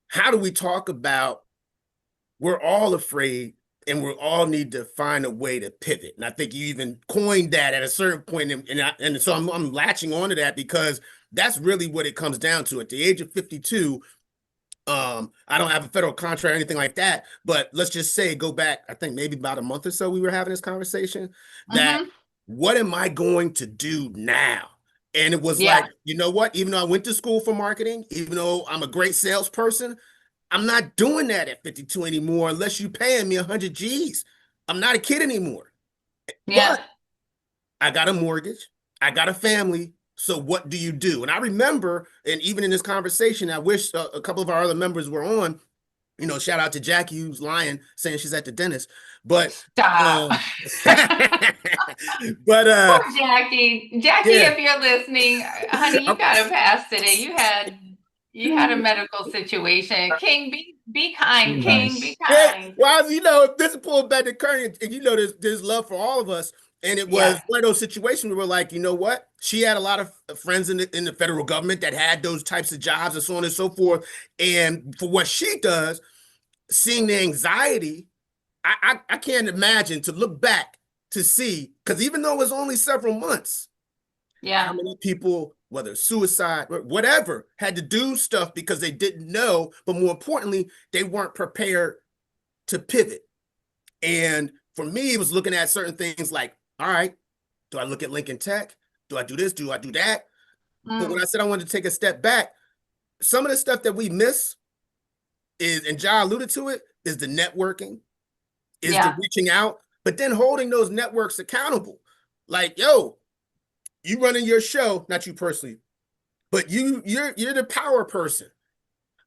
[SPEAKER 4] how do we talk about, we're all afraid and we all need to find a way to pivot. And I think you even coined that at a certain point. And so I'm latching onto that because that's really what it comes down to. At the age of 52, I don't have a federal contract or anything like that, but let's just say, go back, I think maybe about a month or so, we were having this conversation that,
[SPEAKER 3] Mm-hmm.
[SPEAKER 4] what am I going to do now? And it was
[SPEAKER 3] Yeah.
[SPEAKER 4] like, you know what? Even though I went to school for marketing, even though I'm a great salesperson, I'm not doing that at 52 anymore unless you're paying me 100 G's. I'm not a kid anymore.
[SPEAKER 3] Yeah.
[SPEAKER 4] But I got a mortgage, I got a family. So what do you do? And I remember, and even in this conversation, I wish a couple of our other members were on. Shout out to Jackie who's lying, saying she's at the dentist. But
[SPEAKER 3] Stop.
[SPEAKER 4] um, but
[SPEAKER 3] Poor Jackie. Jackie,
[SPEAKER 4] yeah.
[SPEAKER 3] if you're listening, honey, you got a pass today. You had a medical situation. King, be
[SPEAKER 5] Too
[SPEAKER 3] kind. King, be
[SPEAKER 5] nice.
[SPEAKER 4] Yeah,
[SPEAKER 3] kind.
[SPEAKER 4] well, this is pulling back the curtain, and there's love for all of us. And it
[SPEAKER 3] Yeah.
[SPEAKER 4] was one of those situations where we're like, you know what? She had a lot of friends in the federal government that had those types of jobs and so on and so forth. And for what she does, seeing the anxiety, I can't imagine to look back to see, because even though it was only several months, how
[SPEAKER 3] Yeah.
[SPEAKER 4] many people, whether suicide, whatever, had to do stuff because they didn't know, but more importantly, they weren't prepared to pivot. And for me, it was looking at certain things like, all right, do I look at Lincoln Tech? Do I do this? Do I do that? But when I said I wanted to take a step back, some of the stuff that we miss is, and Ja alluded to it, is the networking, is the
[SPEAKER 3] Yeah.
[SPEAKER 4] reaching out, but then holding those networks accountable. Like, yo, you running your show, not you personally, but you're the power person.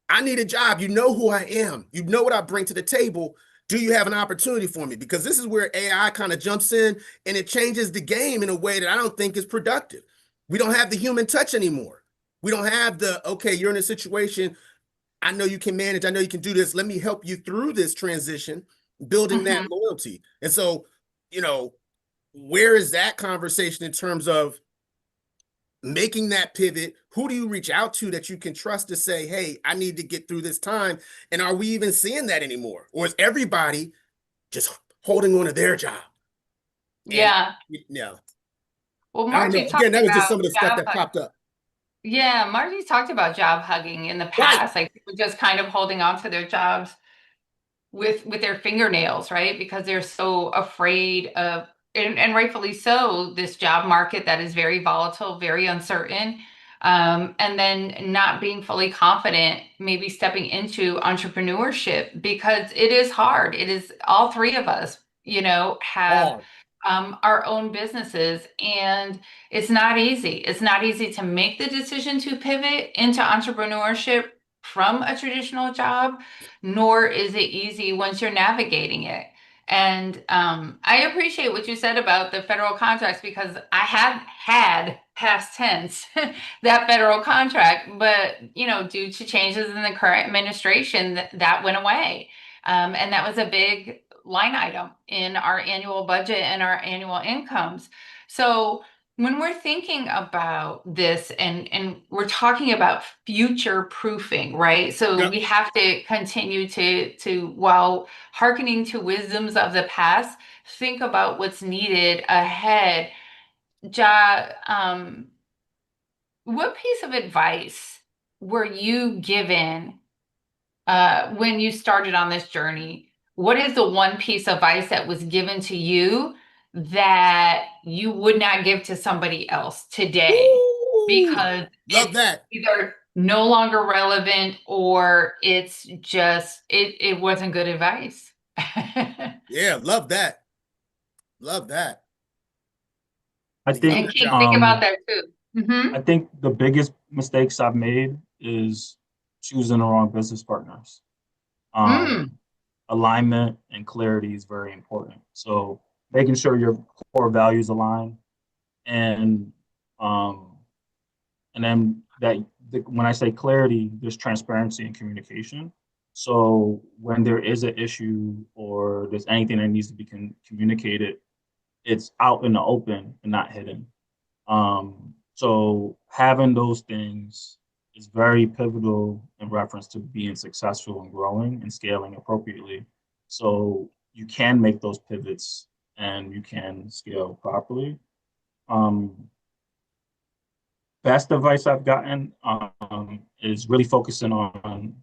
[SPEAKER 4] I need a job. You know who I am. You know what I bring to the table. Do you have an opportunity for me? Because this is where AI kind of jumps in and it changes the game in a way that I don't think is productive. We don't have the human touch anymore. We don't have the, okay, you're in a situation. I know you can manage. I know you can do this. Let me help you through this transition, building that
[SPEAKER 3] Hmm.
[SPEAKER 4] loyalty. And so, where is that conversation in terms of making that pivot? Who do you reach out to that you can trust to say, hey, I need to get through this time? And are we even seeing that anymore? Or is everybody just holding on to their job? And
[SPEAKER 3] Yeah. Well,
[SPEAKER 4] I don't know.
[SPEAKER 3] Margie
[SPEAKER 4] Again,
[SPEAKER 3] talked
[SPEAKER 4] that was just
[SPEAKER 3] about
[SPEAKER 4] some of the stuff
[SPEAKER 3] job.
[SPEAKER 4] that popped up.
[SPEAKER 3] Yeah, Margie talked about job hugging in the
[SPEAKER 4] Right.
[SPEAKER 3] past, like people just kind of holding on to their jobs with their fingernails, right? Because they're so afraid of, and rightfully so, this job market that is very volatile, very uncertain, and then not being fully confident, maybe stepping into entrepreneurship because it is hard. It is all three of us, have
[SPEAKER 4] Hard.
[SPEAKER 3] our own businesses, and it's not easy. It's not easy to make the decision to pivot into entrepreneurship from a traditional job, nor is it easy once you're navigating it. And I appreciate what you said about the federal contracts because I had past tense that federal contract, but due to changes in the current administration, that went away, and that was a big line item in our annual budget and our annual incomes. So when we're thinking about this and we're talking about future proofing, right? So
[SPEAKER 4] Yep.
[SPEAKER 3] we have to continue to while hearkening to wisdoms of the past, think about what's needed ahead. Ja, what piece of advice were you given when you started on this journey? What is the one piece of advice that was given to you that you would not give to somebody else today
[SPEAKER 4] Ooh,
[SPEAKER 3] because
[SPEAKER 4] love
[SPEAKER 3] it's
[SPEAKER 4] that.
[SPEAKER 3] either no longer relevant or it's just it wasn't good advice?
[SPEAKER 4] Yeah, love that. Love that.
[SPEAKER 5] I
[SPEAKER 4] The
[SPEAKER 5] think
[SPEAKER 3] And
[SPEAKER 4] younger
[SPEAKER 3] King,
[SPEAKER 4] job.
[SPEAKER 3] think about that too.
[SPEAKER 5] I think the biggest mistakes I've made is choosing the wrong business partners.
[SPEAKER 3] Mm,
[SPEAKER 5] Alignment and clarity is very important. So making sure your core values align, and um, and then when I say clarity, there's transparency and communication. So when there is an issue or there's anything that needs to be communicated, it's out in the open and not hidden. So having those things is very pivotal in reference to being successful and growing and scaling appropriately. So you can make those pivots and you can scale properly. Um, Best advice I've gotten is really focusing on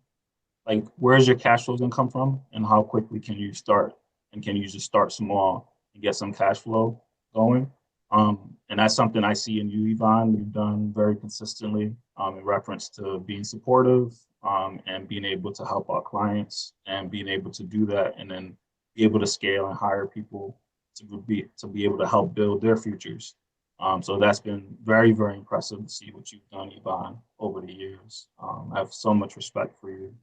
[SPEAKER 5] like where's your cash flows gonna come from and how quickly can you start, and can you just start small and get some cash flow going. And that's something I see in you, Yvonne. You've done very consistently in reference to being supportive and being able to help our clients and being able to do that and then be able to scale and hire people to be able to help build their futures. So that's been very, very impressive to see what you've done, Yvonne, over the years. I have so much respect for you.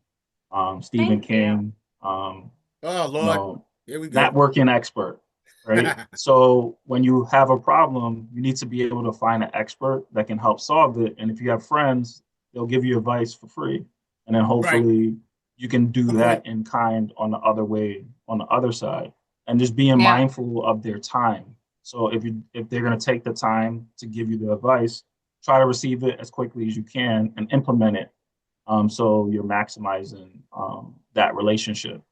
[SPEAKER 5] Stephen
[SPEAKER 3] Thank you.
[SPEAKER 5] King,
[SPEAKER 4] Oh,
[SPEAKER 5] you
[SPEAKER 4] Lord.
[SPEAKER 5] know,
[SPEAKER 4] Here we go.
[SPEAKER 5] networking expert, right? So when you have a problem, you need to be able to find an expert that can help solve it. And if you have friends, they'll give you advice for free. And then
[SPEAKER 4] Right.
[SPEAKER 5] hopefully you can do
[SPEAKER 4] Good
[SPEAKER 5] that
[SPEAKER 4] point.
[SPEAKER 5] in kind on the other way, on the other side. And just being
[SPEAKER 3] Yeah.
[SPEAKER 5] mindful of their time. So if they're going to take the time to give you the advice, try to receive it as quickly as you can and implement it. So you're maximizing that relationship.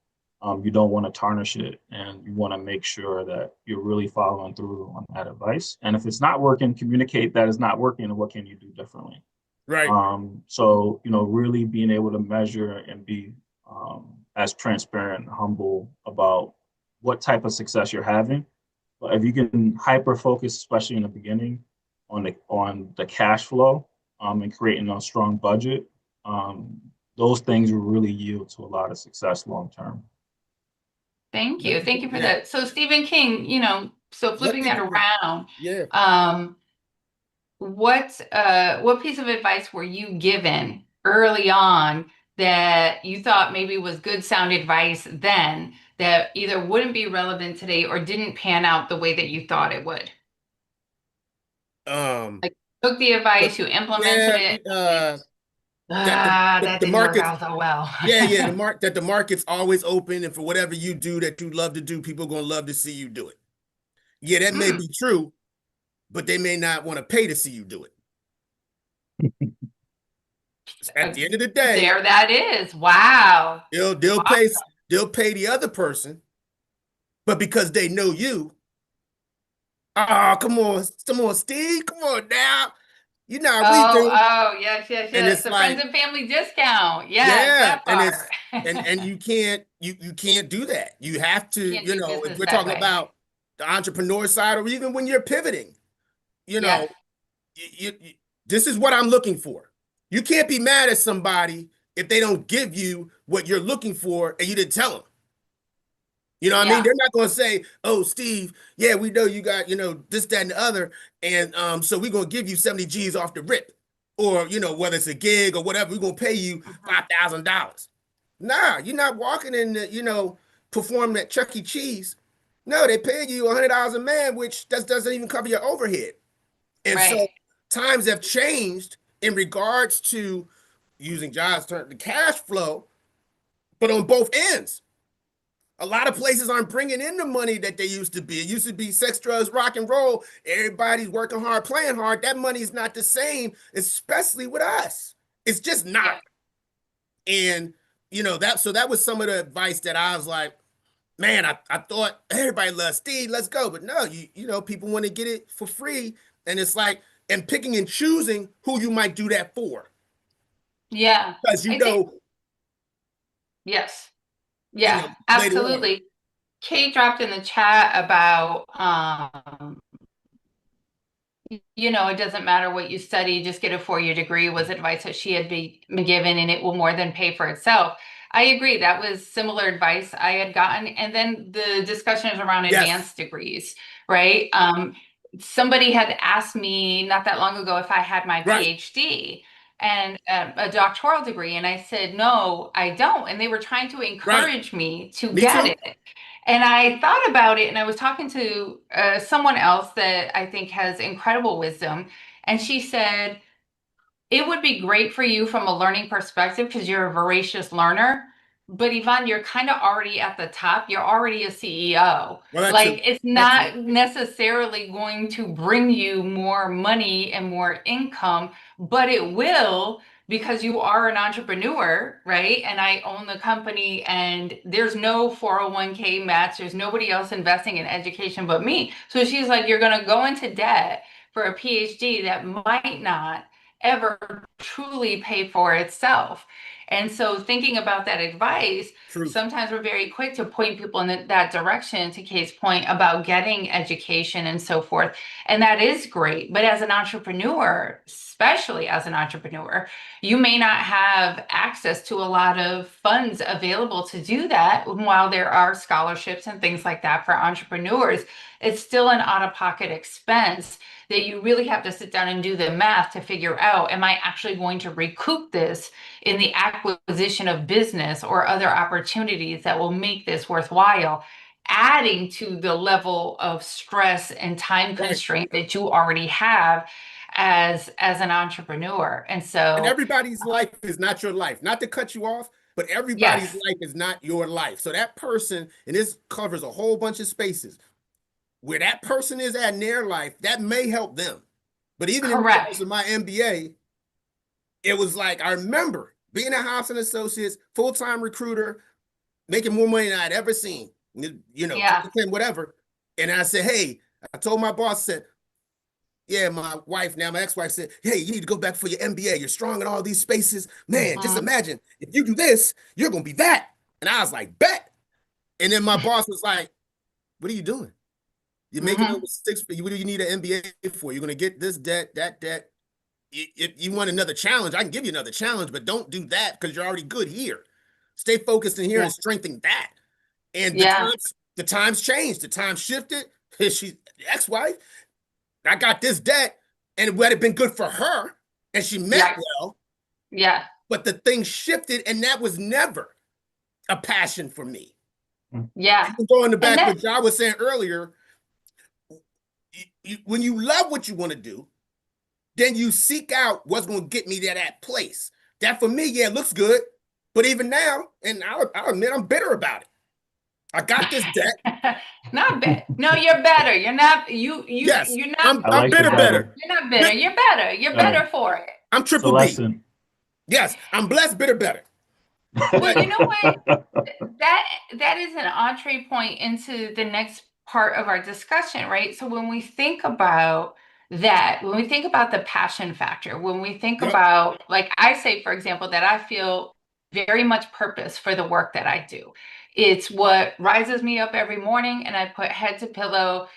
[SPEAKER 5] You don't want to tarnish it, and you want to make sure that you're really following through on that advice. And if it's not working, communicate that it's not working, and what can you do differently?
[SPEAKER 4] Right.
[SPEAKER 5] So really being able to measure and be as transparent and humble about what type of success you're having. But if you can hyper focus, especially in the beginning, on the cash flow and creating a strong budget, those things will really yield to a lot of success long term.
[SPEAKER 3] Thank you. Thank you for
[SPEAKER 4] Yeah.
[SPEAKER 3] that. So Stephen King, so flipping that
[SPEAKER 4] people-
[SPEAKER 3] around,
[SPEAKER 4] Yeah.
[SPEAKER 3] what piece of advice were you given early on that you thought maybe was good sound advice then that either wouldn't be relevant today or didn't pan out the way that you thought it would?
[SPEAKER 4] Um,
[SPEAKER 3] Like took the advice,
[SPEAKER 4] but
[SPEAKER 3] you implemented
[SPEAKER 4] yeah,
[SPEAKER 3] it,
[SPEAKER 4] that
[SPEAKER 3] that
[SPEAKER 4] the
[SPEAKER 3] didn't work
[SPEAKER 4] markets,
[SPEAKER 3] out so well.
[SPEAKER 4] yeah, that the market's always open, and for whatever you do that you love to do, people are gonna love to see you do it. Yeah, that may
[SPEAKER 3] Mm.
[SPEAKER 4] be true, but they may not want to pay to see you do it. At the end of the day,
[SPEAKER 3] There that is. Wow.
[SPEAKER 4] they'll pay the other person, but because they know you, oh, come on, Steve, come on now. You know how we do.
[SPEAKER 3] Yes, yes,
[SPEAKER 4] And
[SPEAKER 3] yes.
[SPEAKER 4] it's
[SPEAKER 3] The friends
[SPEAKER 4] like,
[SPEAKER 3] and family discount. Yes,
[SPEAKER 4] yeah,
[SPEAKER 3] that
[SPEAKER 4] and
[SPEAKER 3] part.
[SPEAKER 4] it's and you can't do that. You have to,
[SPEAKER 3] Can't do
[SPEAKER 4] if
[SPEAKER 3] business
[SPEAKER 4] we're
[SPEAKER 3] that
[SPEAKER 4] talking
[SPEAKER 3] way.
[SPEAKER 4] about the entrepreneur side, or even when you're pivoting, you
[SPEAKER 3] Yes.
[SPEAKER 4] know, this is what I'm looking for. You can't be mad at somebody if they don't give you what you're looking for and you didn't tell them. You know what I mean?
[SPEAKER 3] Yeah.
[SPEAKER 4] They're not going to say, "Oh, Steve, yeah, we know you got, this, that, and the other, and so we're going to give you 70 G's off the rip." Or, whether it's a gig or whatever, we're going to pay you $5,000. Nah, you're not walking in the, performing at Chuck E. Cheese. No, they pay you $100 a man, which doesn't even cover your overhead. And
[SPEAKER 3] Right.
[SPEAKER 4] so times have changed in regards to using John's term, the cash flow, but on both ends. A lot of places aren't bringing in the money that they used to be. It used to be sex, drugs, rock and roll. Everybody's working hard, playing hard. That money is not the same, especially with us. It's just not.
[SPEAKER 3] Yeah.
[SPEAKER 4] And that was some of the advice that I was like, man, I thought everybody loves Steve, let's go. But no, people want to get it for free. And it's like, and picking and choosing who you might do that for.
[SPEAKER 3] Yeah.
[SPEAKER 4] Because
[SPEAKER 3] I think, yes. Yeah,
[SPEAKER 4] later on.
[SPEAKER 3] absolutely. Kate dropped in the chat about it doesn't matter what you study, just get a 4-year degree was advice that she had been given, and it will more than pay for itself. I agree. That was similar advice I had gotten. And then the discussion is around
[SPEAKER 4] Yes.
[SPEAKER 3] advanced degrees, right? Somebody had asked me not that long ago if I had my
[SPEAKER 4] Right.
[SPEAKER 3] PhD and a doctoral degree. And I said, no, I don't. And they were trying to encourage me to get it. And I thought about it, and I was talking to someone else that I think has incredible wisdom. And she said, it would be great for you from a learning perspective because you're a voracious learner. But Yvonne, you're kind of already at the top. You're already a CEO.
[SPEAKER 4] Well,
[SPEAKER 3] like it's not necessarily going to bring you more money and more income, but it will because you are an entrepreneur, right? And I own the company and there's no 401k match. There's nobody else investing in education but me. So she's like, you're going to go into debt for a PhD that might not ever truly pay for itself. And so thinking about that advice,
[SPEAKER 4] True.
[SPEAKER 3] sometimes we're very quick to point people in that direction, to Kate's point about getting education and so forth. And that is great. But as an entrepreneur, especially as an entrepreneur, you may not have access to a lot of funds available to do that. While there are scholarships and things like that for entrepreneurs, it's still an out-of-pocket expense that you really have to sit down and do the math to figure out, am I actually going to recoup this in the acquisition of business or other opportunities that will make this worthwhile, adding to the level of stress and time constraint that you already have as an entrepreneur. And
[SPEAKER 4] And
[SPEAKER 3] so,
[SPEAKER 4] everybody's life is not your life. Not to cut you off, but everybody's
[SPEAKER 3] yes,
[SPEAKER 4] life is not your life. So that person, and this covers a whole bunch of spaces, where that person is at in their life, that may help them. But even in regards
[SPEAKER 3] correct.
[SPEAKER 4] to my MBA, it was like, I remember being at Hobson Associates, full-time recruiter, making more money than I'd ever seen, you know,
[SPEAKER 3] Yeah.
[SPEAKER 4] whatever. And I said, hey, I told my boss, said, yeah, my wife, now my ex-wife, said, hey, you need to go back for your MBA. You're strong in all these spaces. Man, just
[SPEAKER 3] Mhm.
[SPEAKER 4] imagine if you do this, you're going to be that. And I was like, bet. And then my boss was like, what are you doing? You're making over
[SPEAKER 3] Mhm.
[SPEAKER 4] six. What do you need an MBA for? You're going to get this debt, that debt. If you want another challenge, I can give you another challenge, but don't do that because you're already good here. Stay focused in here
[SPEAKER 3] Yeah.
[SPEAKER 4] and strengthen that. And
[SPEAKER 3] Yeah.
[SPEAKER 4] the times changed. The times shifted. She, ex-wife, I got this debt, and it would have been good for her, and she meant
[SPEAKER 3] Yeah.
[SPEAKER 4] well,
[SPEAKER 3] Yeah.
[SPEAKER 4] but the thing shifted, and that was never a passion for me.
[SPEAKER 3] Yeah.
[SPEAKER 4] Even going to
[SPEAKER 3] And
[SPEAKER 4] back
[SPEAKER 3] that,
[SPEAKER 4] what John was saying earlier, when you love what you want to do, then you seek out what's going to get me to that place. That for me, yeah, looks good. But even now, and I'll admit I'm bitter about it. I got this debt.
[SPEAKER 3] not bad. No, you're better. You're not,
[SPEAKER 4] Yes,
[SPEAKER 3] you're not,
[SPEAKER 5] I
[SPEAKER 4] I'm
[SPEAKER 5] like the
[SPEAKER 4] bitter
[SPEAKER 5] better.
[SPEAKER 3] you're not bitter. You're better. You're
[SPEAKER 5] Uh,
[SPEAKER 3] better for it.
[SPEAKER 4] I'm
[SPEAKER 5] it's a
[SPEAKER 4] triple B.
[SPEAKER 5] lesson.
[SPEAKER 4] Yes, I'm blessed, better.
[SPEAKER 3] Well,
[SPEAKER 4] But
[SPEAKER 3] you know what? That that is an entree point into the next part of our discussion, right? So when we think about that, when we think about the passion factor, when we think
[SPEAKER 4] yep,
[SPEAKER 3] about, like I say, for example, that I feel very much purpose for the work that I do. It's what rises me up every morning, and I put head to pillow,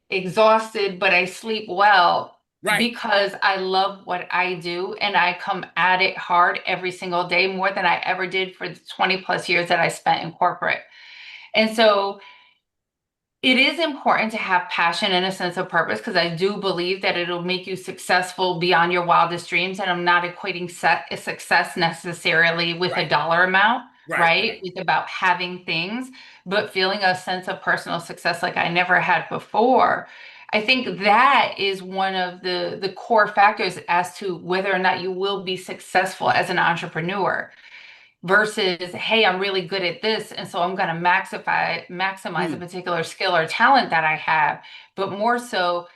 [SPEAKER 3] exhausted, but I sleep well
[SPEAKER 4] right.
[SPEAKER 3] because I love what I do and I come at it hard every single day, more than I ever did for the 20 plus years that I spent in corporate. And so it is important to have passion and a sense of purpose, because I do believe that it'll make you successful beyond your wildest dreams. And I'm not equating success necessarily with a
[SPEAKER 4] Right,
[SPEAKER 3] dollar amount, right?
[SPEAKER 4] right.
[SPEAKER 3] It's about having things, but feeling a sense of personal success like I never had before. I think that is one of the core factors as to whether or not you will be successful as an entrepreneur, versus, hey, I'm really good at this, and so I'm going to maximize a
[SPEAKER 4] Mm,
[SPEAKER 3] particular skill or talent that I have, but more so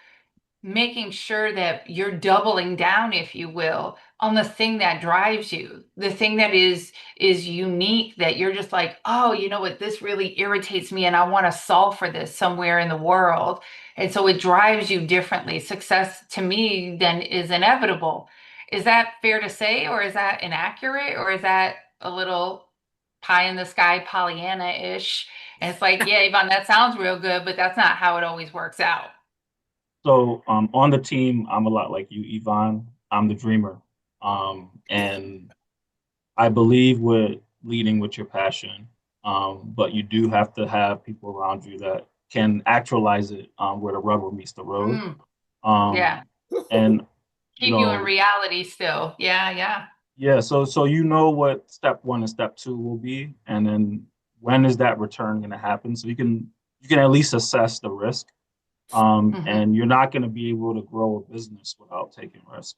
[SPEAKER 3] making sure that you're doubling down, if you will, on the thing that drives you, the thing that is unique, that you're just like, oh, you know what, this really irritates me and I want to solve for this somewhere in the world. And so it drives you differently. Success to me then is inevitable. Is that fair to say, or is that inaccurate, or is that a little pie in the sky Pollyanna-ish? And it's like, yeah, Yvonne, that sounds real good, but that's not how it always works out.
[SPEAKER 5] So on the team, I'm a lot like you, Yvonne. I'm the dreamer. And I believe with leading with your passion, but you do have to have people around you that can actualize it where the rubber meets the road.
[SPEAKER 3] Mm,
[SPEAKER 5] Um,
[SPEAKER 3] yeah.
[SPEAKER 5] and you
[SPEAKER 3] Keep you in
[SPEAKER 5] know,
[SPEAKER 3] reality still. Yeah, yeah.
[SPEAKER 5] yeah. So you know what step one and step two will be, and then when is that return going to happen? So you can at least assess the risk.
[SPEAKER 3] Hmm.
[SPEAKER 5] And you're not going to be able to grow a business without taking risk.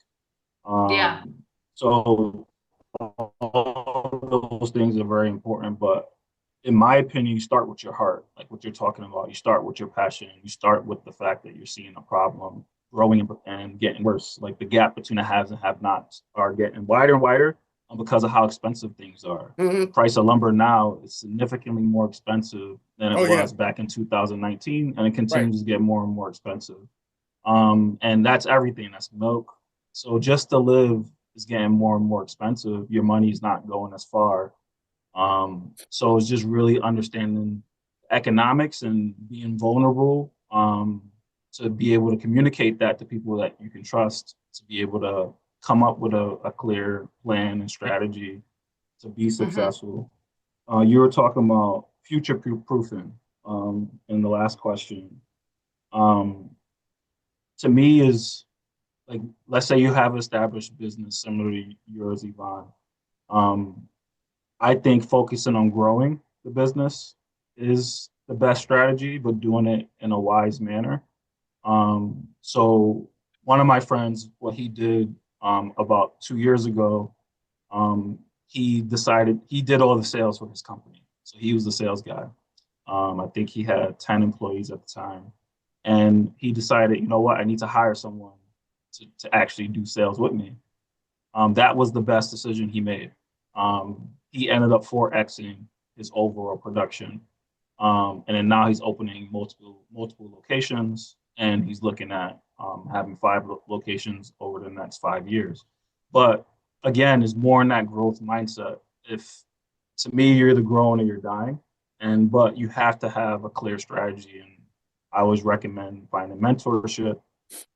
[SPEAKER 3] Yeah.
[SPEAKER 5] Um, so all those things are very important, but in my opinion, you start with your heart, like what you're talking about. You start with your passion. You start with the fact that you're seeing a problem growing and getting worse. Like the gap between the haves and have-nots are getting wider and wider because of how expensive things are. The
[SPEAKER 4] Mhm.
[SPEAKER 5] price of lumber now is significantly more expensive than it
[SPEAKER 4] Oh yeah,
[SPEAKER 5] was back in 2019, and it
[SPEAKER 4] right.
[SPEAKER 5] continues to get more and more expensive. And that's everything. That's milk. So just to live is getting more and more expensive, your money's not going as far. So it's just really understanding economics and being vulnerable, to be able to communicate that to people that you can trust, to be able to come up with a clear plan and strategy to be successful. You were talking about future proofing in the last question. To me is like, let's say you have established business similar to yours, Yvonne. I think focusing on growing the business is the best strategy, but doing it in a wise manner. So one of my friends, what he did about 2 years ago, he decided he did all the sales for his company. So he was the sales guy. I think he had 10 employees at the time. And he decided, you know what, I need to hire someone to actually do sales with me. That was the best decision he made. He ended up 4Xing his overall production. And then now he's opening multiple locations, and he's looking at having 5 locations over the next 5 years. But again, it's more in that growth mindset. If to me, you're either growing or you're dying, but you have to have a clear strategy. And I always recommend finding mentorship,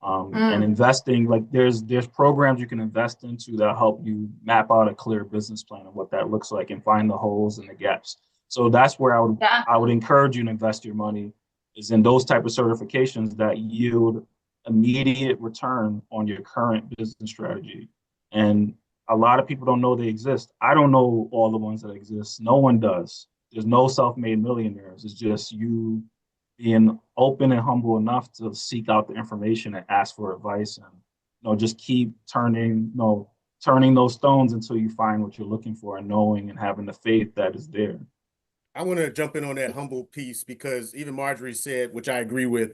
[SPEAKER 5] and investing. Like there's programs you can invest into that help you map out a clear business plan of what that looks like and find the holes and the gaps. So that's where I would encourage you to invest your money, is in those type of certifications that yield immediate return on your current business strategy. And a lot of people don't know they exist. I don't know all the ones that exist. No one does. There's no self-made millionaires. It's just you being open and humble enough to seek out the information and ask for advice, and just keep turning those stones until you find what you're looking for, and knowing and having the faith that is there.
[SPEAKER 4] I want to jump in on that humble piece, because even Marjorie said, which I agree with,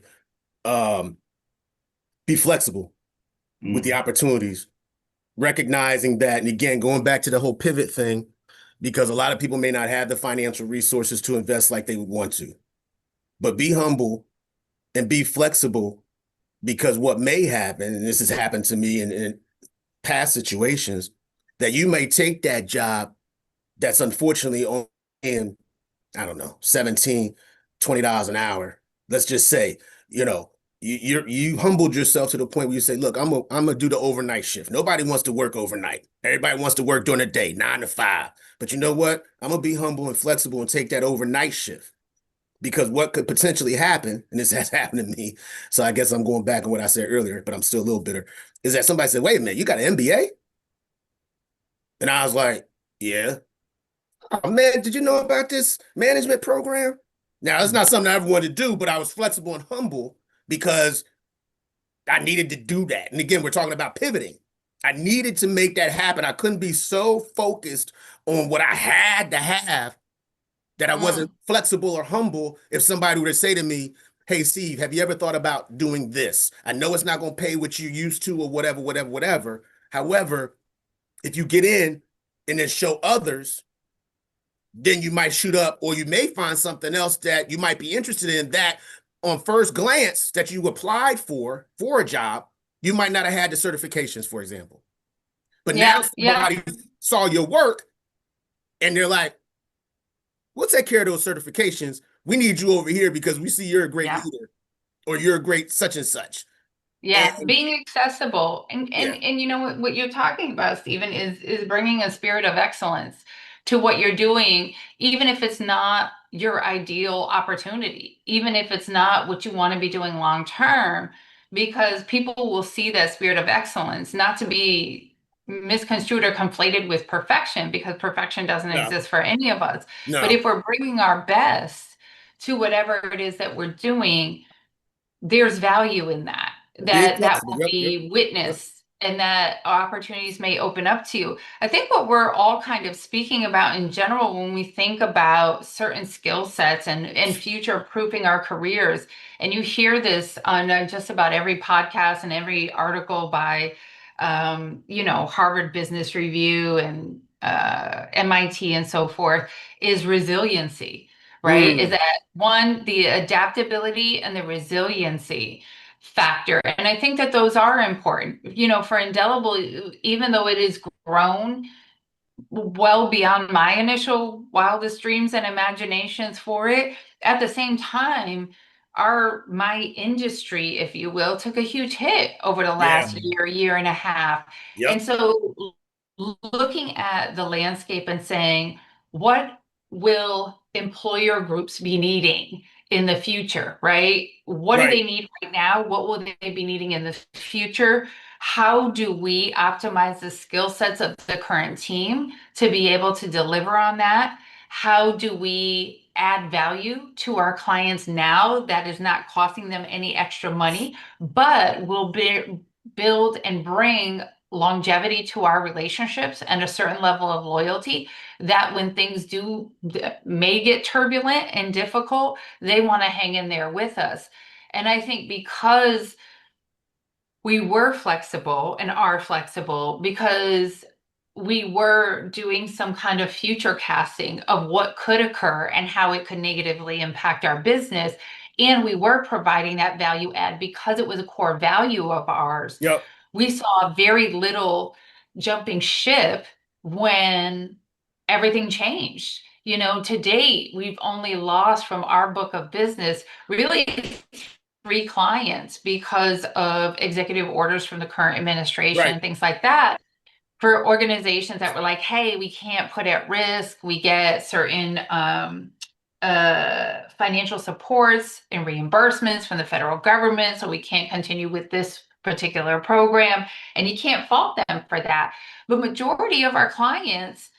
[SPEAKER 4] be flexible with the opportunities, recognizing that, and again, going back to the whole pivot thing, because a lot of people may not have the financial resources to invest like they would want to. But be humble and be flexible, because what may happen, and this has happened to me in past situations, that you may take that job that's unfortunately on in, I don't know, $17, $20 an hour. Let's just say, you humbled yourself to the point where you say, look, I'm gonna do the overnight shift. Nobody wants to work overnight. Everybody wants to work during the day, 9 to 5. But you know what? I'm gonna be humble and flexible and take that overnight shift. Because what could potentially happen, and this has happened to me, so I guess I'm going back on what I said earlier, but I'm still a little bitter, is that somebody said, wait a minute, you got an MBA? And I was like, yeah. Oh, man, did you know about this management program? Now, it's not something I ever wanted to do, but I was flexible and humble because I needed to do that. And again, we're talking about pivoting. I needed to make that happen. I couldn't be so focused on what I had to have that I wasn't flexible or humble if somebody were to say to me, hey, Steve, have you ever thought about doing this? I know it's not going to pay what you used to or whatever. However, if you get in and then show others, then you might shoot up, or you may find something else that you might be interested in that on first glance that you applied for a job, you might not have had the certifications, for example. But now somebody saw your work and they're like, we'll take care of those certifications. We need you over here because we see you're a great leader, or you're a great such and such.
[SPEAKER 3] Yeah, being accessible. And what you're talking about, Stephen, is bringing a spirit of excellence to what you're doing, even if it's not your ideal opportunity, even if it's not what you want to be doing long term, because people will see that spirit of excellence, not to be misconstrued or conflated with perfection, because perfection doesn't exist for any of us.
[SPEAKER 4] No.
[SPEAKER 3] But if we're bringing our best to whatever it is that we're doing, there's value in that will be witnessed, and that opportunities may open up to you. I think what we're all kind of speaking about in general when we think about certain skill sets and future proofing our careers, and you hear this on just about every podcast and every article by Harvard Business Review and MIT and so forth, is resiliency, right? Is that one, the adaptability and the resiliency factor. And I think that those are important. For Indelible, even though it is grown well beyond my initial wildest dreams and imaginations for it, at the same time, my industry, if you will, took a huge hit over the
[SPEAKER 4] Yeah.
[SPEAKER 3] last year and a half. And
[SPEAKER 4] Yep.
[SPEAKER 3] so looking at the landscape and saying, what will employer groups be needing in the future, right? What do
[SPEAKER 4] Right.
[SPEAKER 3] they need right now? What will they be needing in the future? How do we optimize the skill sets of the current team to be able to deliver on that? How do we add value to our clients now that is not costing them any extra money, but will build and bring longevity to our relationships and a certain level of loyalty that when things may get turbulent and difficult, they want to hang in there with us. And I think because we were flexible and are flexible, because we were doing some kind of future casting of what could occur and how it could negatively impact our business. And we were providing that value add because it was a core value of ours.
[SPEAKER 4] Yep.
[SPEAKER 3] We saw very little jumping ship when everything changed. To date, we've only lost from our book of business really 3 clients because of executive orders from the current administration
[SPEAKER 4] Right.
[SPEAKER 3] and things like that, for organizations that were like, hey, we can't put at risk. We get certain financial supports and reimbursements from the federal government, so we can't continue with this particular program. And you can't fault them for that. But majority of our clients,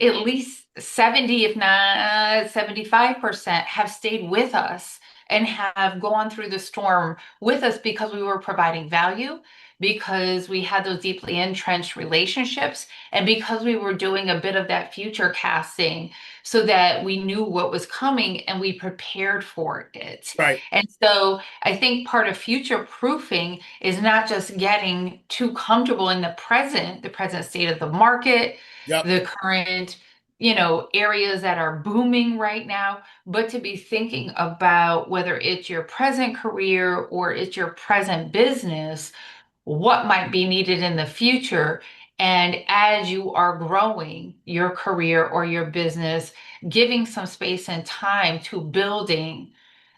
[SPEAKER 3] at least 70, if not 75%, have stayed with us and have gone through the storm with us because we were providing value, because we had those deeply entrenched relationships, and because we were doing a bit of that future casting so that we knew what was coming and we prepared for it.
[SPEAKER 4] Right.
[SPEAKER 3] And so I think part of future proofing is not just getting too comfortable in the present state of the market,
[SPEAKER 4] Yep.
[SPEAKER 3] the current areas that are booming right now, but to be thinking about whether it's your present career or it's your present business, what might be needed in the future. And as you are growing your career or your business, giving some space and time to building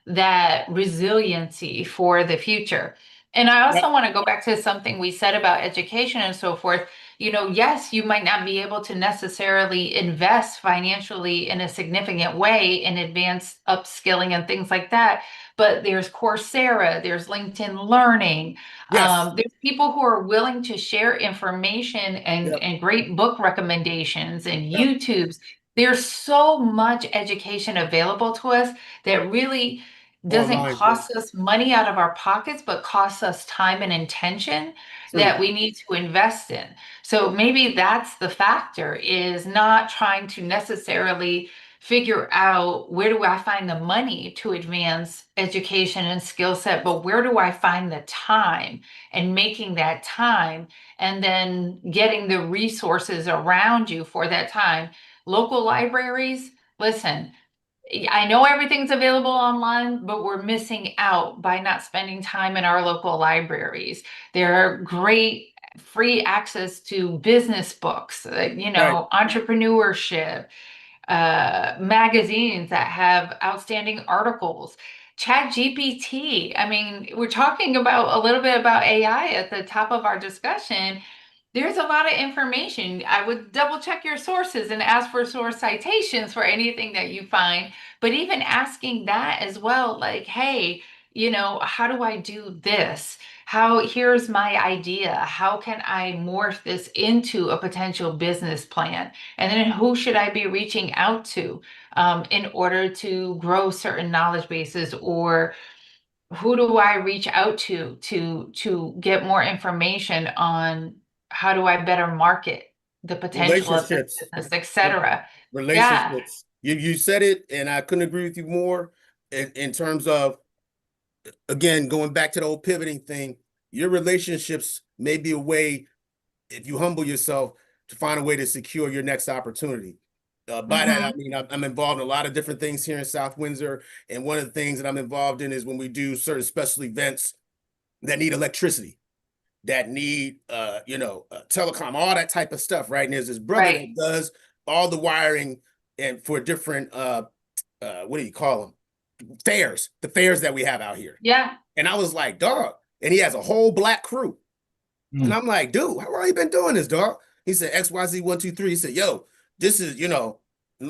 [SPEAKER 3] that resiliency for the future. And I
[SPEAKER 4] Yep.
[SPEAKER 3] also want to go back to something we said about education and so forth. Yes, you might not be able to necessarily invest financially in a significant way in advanced upskilling and things like that, but there's Coursera, there's LinkedIn Learning.
[SPEAKER 4] Yes.
[SPEAKER 3] There's people who are willing to share information
[SPEAKER 4] Yep.
[SPEAKER 3] and great book recommendations and
[SPEAKER 4] Yep.
[SPEAKER 3] YouTubes. There's so much education available to us that really doesn't
[SPEAKER 4] Online.
[SPEAKER 3] cost us money out of our pockets, but costs us time and intention
[SPEAKER 4] True.
[SPEAKER 3] that we need to invest in. So maybe that's the factor, is not trying to necessarily figure out where do I find the money to advance education and skill set, but where do I find the time, and making that time and then getting the resources around you for that time. Local libraries, listen, I know everything's available online, but we're missing out by not spending time in our local libraries. There are great free access to business books,
[SPEAKER 4] Right.
[SPEAKER 3] entrepreneurship, magazines that have outstanding articles. Chat GPT. I mean, we're talking about a little bit about AI at the top of our discussion. There's a lot of information. I would double check your sources and ask for source citations for anything that you find. But even asking that as well, like, hey, how do I do this? Here's my idea. How can I morph this into a potential business plan? And then who should I be reaching out to in order to grow certain knowledge bases, or who do I reach out to get more information on how do I better market the potential of this
[SPEAKER 4] Relationships.
[SPEAKER 3] business, et cetera. Yeah.
[SPEAKER 4] Relationships. You said it, and I couldn't agree with you more in terms of, again, going back to the old pivoting thing. Your relationships may be a way, if you humble yourself, to find a way to secure your next opportunity. By that, I
[SPEAKER 3] Mhm.
[SPEAKER 4] mean, I'm involved in a lot of different things here in South Windsor. And one of the things that I'm involved in is when we do certain special events, that need electricity, that need telecom, all that type of stuff, right? And there's this brother
[SPEAKER 3] Right.
[SPEAKER 4] that does all the wiring and for different what do you call them? Fairs, the fairs that we have out here.
[SPEAKER 3] Yeah.
[SPEAKER 4] And I was like, dog, and he has a whole black crew. And
[SPEAKER 5] Mm.
[SPEAKER 4] I'm like, dude, how long you been doing this, dog? He said XYZ123. He said, yo, this is,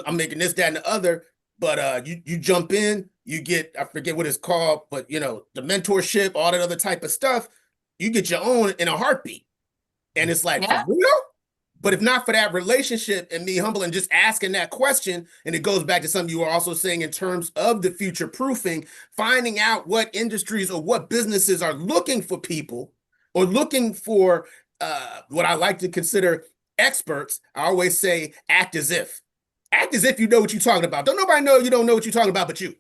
[SPEAKER 4] I'm making this, that, and the other. But you jump in, you get, I forget what it's called, but the mentorship, all that other type of stuff, you get your own in a heartbeat. And it's like, for
[SPEAKER 3] Yeah.
[SPEAKER 4] real? But if not for that relationship and me humble and just asking that question, and it goes back to something you were also saying in terms of the future proofing, finding out what industries or what businesses are looking for people or looking for what I like to consider experts. I always say, act as if. Act as if you know what you're talking about. Don't nobody know you don't know what you're talking about but you.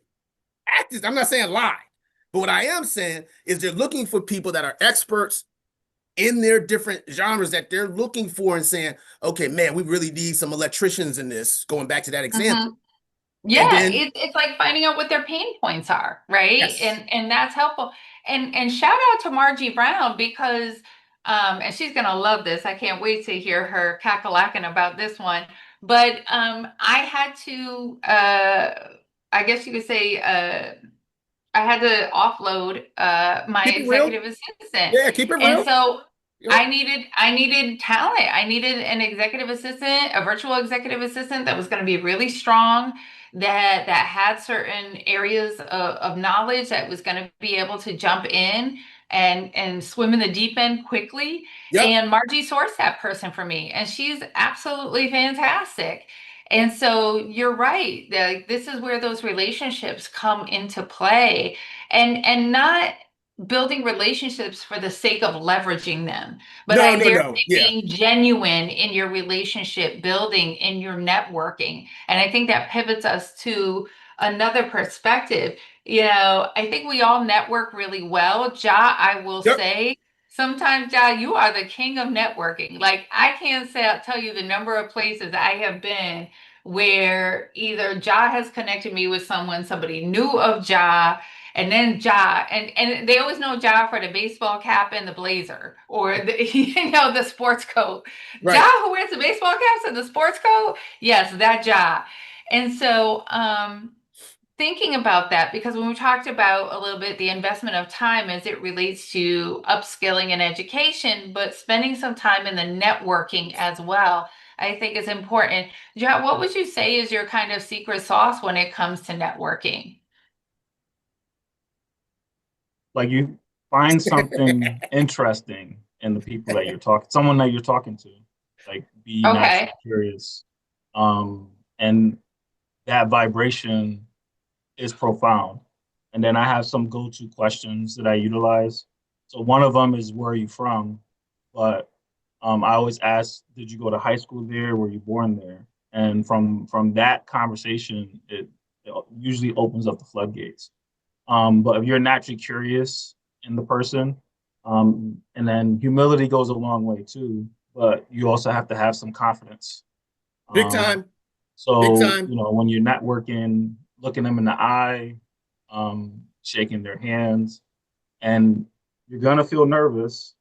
[SPEAKER 4] Act as, I'm not saying lie. But what I am saying is they're looking for people that are experts in their different genres that they're looking for and saying, okay, man, we really need some electricians in this, going back to that example. And
[SPEAKER 3] Yeah,
[SPEAKER 4] then,
[SPEAKER 3] it's like finding out what their pain points are, right?
[SPEAKER 4] yes,
[SPEAKER 3] And that's helpful. And shout out to Margie Brown because and she's gonna love this. I can't wait to hear her cackalacken about this one. But I had to I guess you could say I had to offload my
[SPEAKER 4] keep it real.
[SPEAKER 3] executive assistant.
[SPEAKER 4] Yeah, keep it
[SPEAKER 3] And
[SPEAKER 4] real.
[SPEAKER 3] so
[SPEAKER 4] Yep.
[SPEAKER 3] I needed talent. I needed an executive assistant, a virtual executive assistant that was going to be really strong, that had certain areas of knowledge, that was going to be able to jump in and swim in the deep end quickly.
[SPEAKER 4] Yep.
[SPEAKER 3] And Margie sourced that person for me, and she's absolutely fantastic. And so you're right. This is where those relationships come into play, and not building relationships for the sake of leveraging them, but
[SPEAKER 4] No,
[SPEAKER 3] I
[SPEAKER 4] no,
[SPEAKER 3] dare
[SPEAKER 4] no.
[SPEAKER 3] say
[SPEAKER 4] Yeah.
[SPEAKER 3] being genuine in your relationship building, in your networking. And I think that pivots us to another perspective. I think we all network really well. Ja, I will
[SPEAKER 4] Yep.
[SPEAKER 3] say, sometimes, Ja, you are the king of networking. Like, I can't tell you the number of places I have been where either Ja has connected me with someone, somebody knew of Ja, and then Ja, and they always know Ja for the baseball cap and the blazer, or the sports coat. Ja,
[SPEAKER 4] Right.
[SPEAKER 3] who wears the baseball caps and the sports coat? Yes, that Ja. And so, thinking about that, because when we talked about a little bit the investment of time as it relates to upskilling and education, but spending some time in the networking as well, I think is important. Ja, what would you say is your kind of secret sauce when it comes to networking?
[SPEAKER 5] Like you find something interesting in the people that you're talking, someone that you're talking to, like be
[SPEAKER 3] Okay.
[SPEAKER 5] naturally curious. And that vibration is profound. And then I have some go-to questions that I utilize. So one of them is, where are you from? But I always ask, did you go to high school there? Were you born there? And from that conversation, it usually opens up the floodgates. But if you're naturally curious in the person, and then humility goes a long way too, but you also have to have some confidence.
[SPEAKER 4] Big
[SPEAKER 5] Um,
[SPEAKER 4] time. Big
[SPEAKER 5] so,
[SPEAKER 4] time.
[SPEAKER 5] when you're networking, looking them in the eye, shaking their hands, and you're gonna feel nervous,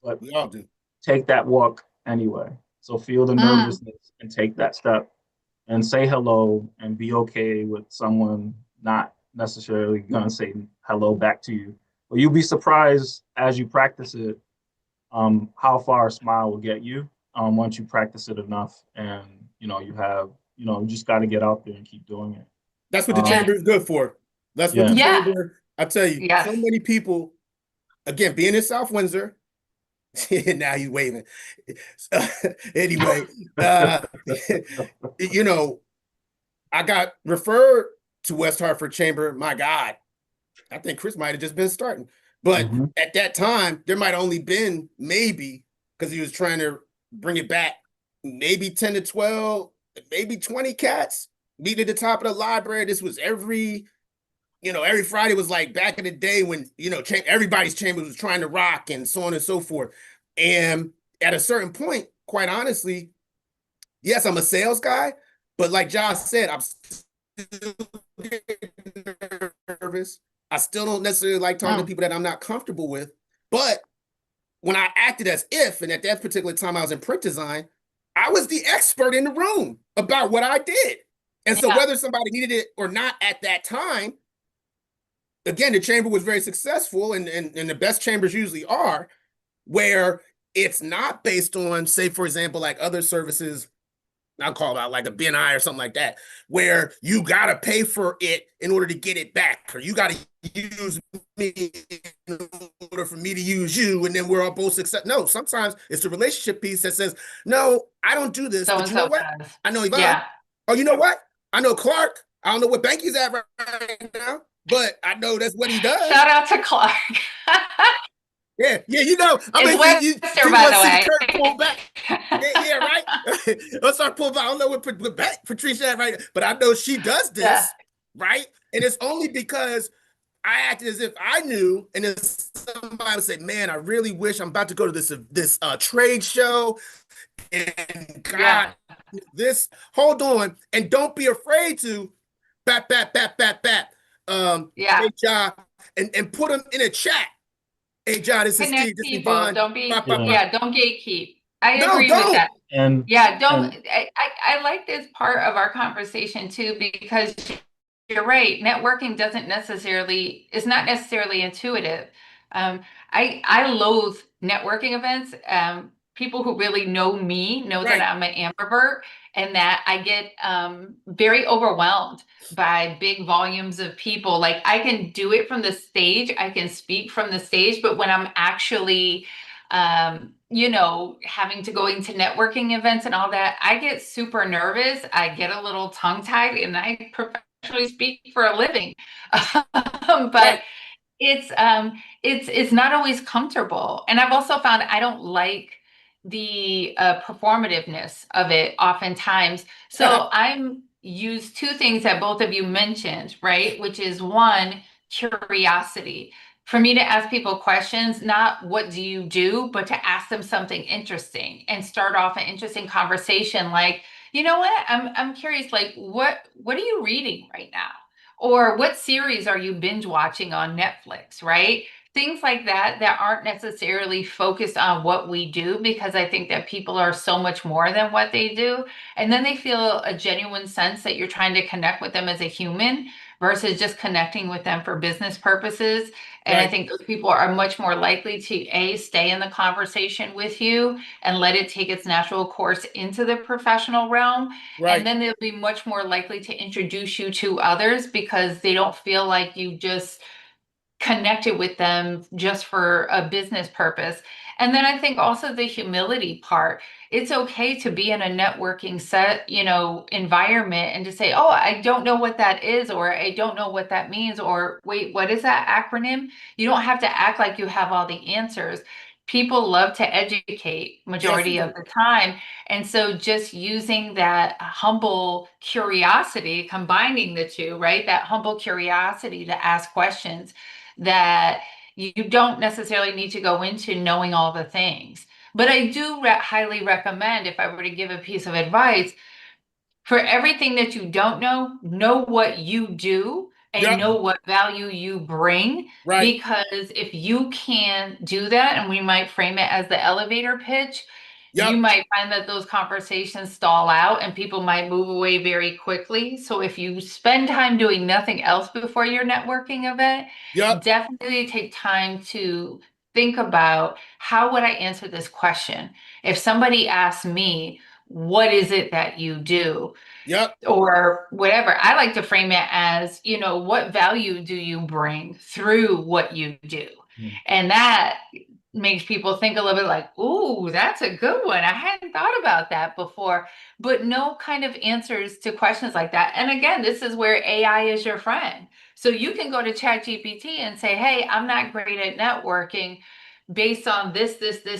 [SPEAKER 5] but
[SPEAKER 4] We all do.
[SPEAKER 5] take that walk anyway. So feel the
[SPEAKER 3] Mm,
[SPEAKER 5] nervousness and take that step and say hello and be okay with someone not necessarily gonna say hello back to you. But you'll be surprised as you practice it, how far a smile will get you, once you practice it enough. And you just got to get out there and keep doing it.
[SPEAKER 4] That's what the
[SPEAKER 3] yeah.
[SPEAKER 4] chamber is good for. That's what the
[SPEAKER 5] Yeah.
[SPEAKER 3] Yeah.
[SPEAKER 4] chamber, I tell you, so
[SPEAKER 3] Yes.
[SPEAKER 4] many people, again, being in South Windsor, now he's waving. So, anyway, uh, you know, I got referred to West Hartford Chamber. My God, I think Chris might have just been starting. But
[SPEAKER 5] Mhm.
[SPEAKER 4] at that time, there might only been maybe, because he was trying to bring it back, maybe 10 to 12, maybe 20 cats meeting at the top of the library. This was every Friday was like back in the day when, everybody's chamber was trying to rock and so on and so forth. And at a certain point, quite honestly, yes, I'm a sales guy, but like Josh said, I'm still getting nervous. I still don't necessarily like talking to people that I'm not comfortable with. But when I acted as if, and at that particular time I was in print design, I was the expert in the room about what I did. And so whether somebody needed it or not at that time, again, the chamber was very successful, and the best chambers usually are, where it's not based on, say, for example, like other services, I'll call it out like a BNI or something like that, where you got to pay for it in order to get it back, or you got to use me in order for me to use you, and then we're all both successful. No, sometimes it's the relationship piece that says, no, I don't do this, but you know what?
[SPEAKER 3] Does.
[SPEAKER 4] I know Yvonne.
[SPEAKER 3] Yeah.
[SPEAKER 4] Oh, you know what? I know Clark. I don't know what bank he's at right now, but I know that's what he does.
[SPEAKER 3] Shout out to Clark.
[SPEAKER 4] Yeah, you know, I mean,
[SPEAKER 3] Webster, by the way.
[SPEAKER 4] The curtain pull back. Yeah, right. Let's start pull back. I don't know what back Patricia at right, but I know she does this, right? And it's only because I acted as if I knew, and if somebody would say, "Man, I really wish I'm about to go to this trade show," and God, this. Hold on, and don't be afraid to bat. Hey, job, and put them in a chat. Hey, John, this is Steve. This is Yvonne.
[SPEAKER 3] Don't be, don't gatekeep. I agree
[SPEAKER 4] don't.
[SPEAKER 3] with that.
[SPEAKER 5] And
[SPEAKER 3] don't. I like this part of our conversation too, because you're right. Networking is not necessarily intuitive. I loathe networking events. People who really know me know that I'm an ambivert, and that I get very overwhelmed by big volumes of people. Like, I can do it from the stage, I can speak from the stage, but when I'm actually having to go into networking events and all that, I get super nervous. I get a little tongue-tied, and I professionally speak for a living. But it's not always comfortable. And I've also found I don't like the performativeness of it oftentimes. So I'm used two things that both of you mentioned, right? Which is, one, curiosity. For me to ask people questions, not what do you do, but to ask them something interesting and start off an interesting conversation. Like, you know what? I'm curious, like, what are you reading right now? Or what series are you binge watching on Netflix, right? Things like that aren't necessarily focused on what we do, because I think that people are so much more than what they do. And then they feel a genuine sense that you're trying to connect with them as a human versus just connecting with them for business purposes. And I think those people are much more likely to stay in the conversation with you and let it take its natural course into the professional realm. And then they'll be much more likely to introduce you to others, because they don't feel like you just connected with them just for a business purpose. And then I think also the humility part. It's okay to be in a networking environment and to say, oh, I don't know what that is, or I don't know what that means, or wait, what is that acronym? You don't have to act like you have all the answers. People love to educate majority of the time. And so just using that humble curiosity, combining the two, right? That humble curiosity to ask questions that you don't necessarily need to go into knowing all the things. But I do highly recommend, if I were to give a piece of advice, for everything that you don't know what you do and know what value you bring. Because if you can do that, and we might frame it as the elevator pitch, you might find that those conversations stall out and people might move away very quickly. So if you spend time doing nothing else before your networking event, definitely take time to think about, how would I answer this question? If somebody asks me, what is it that you do? Or whatever. I like to frame it as, what value do you bring through what you do? And that makes people think a little bit like, ooh, that's a good one. I hadn't thought about that before. But no kind of answers to questions like that. And again, this is where AI is your friend. So you can go to ChatGPT and say, hey, I'm not great at networking based on this,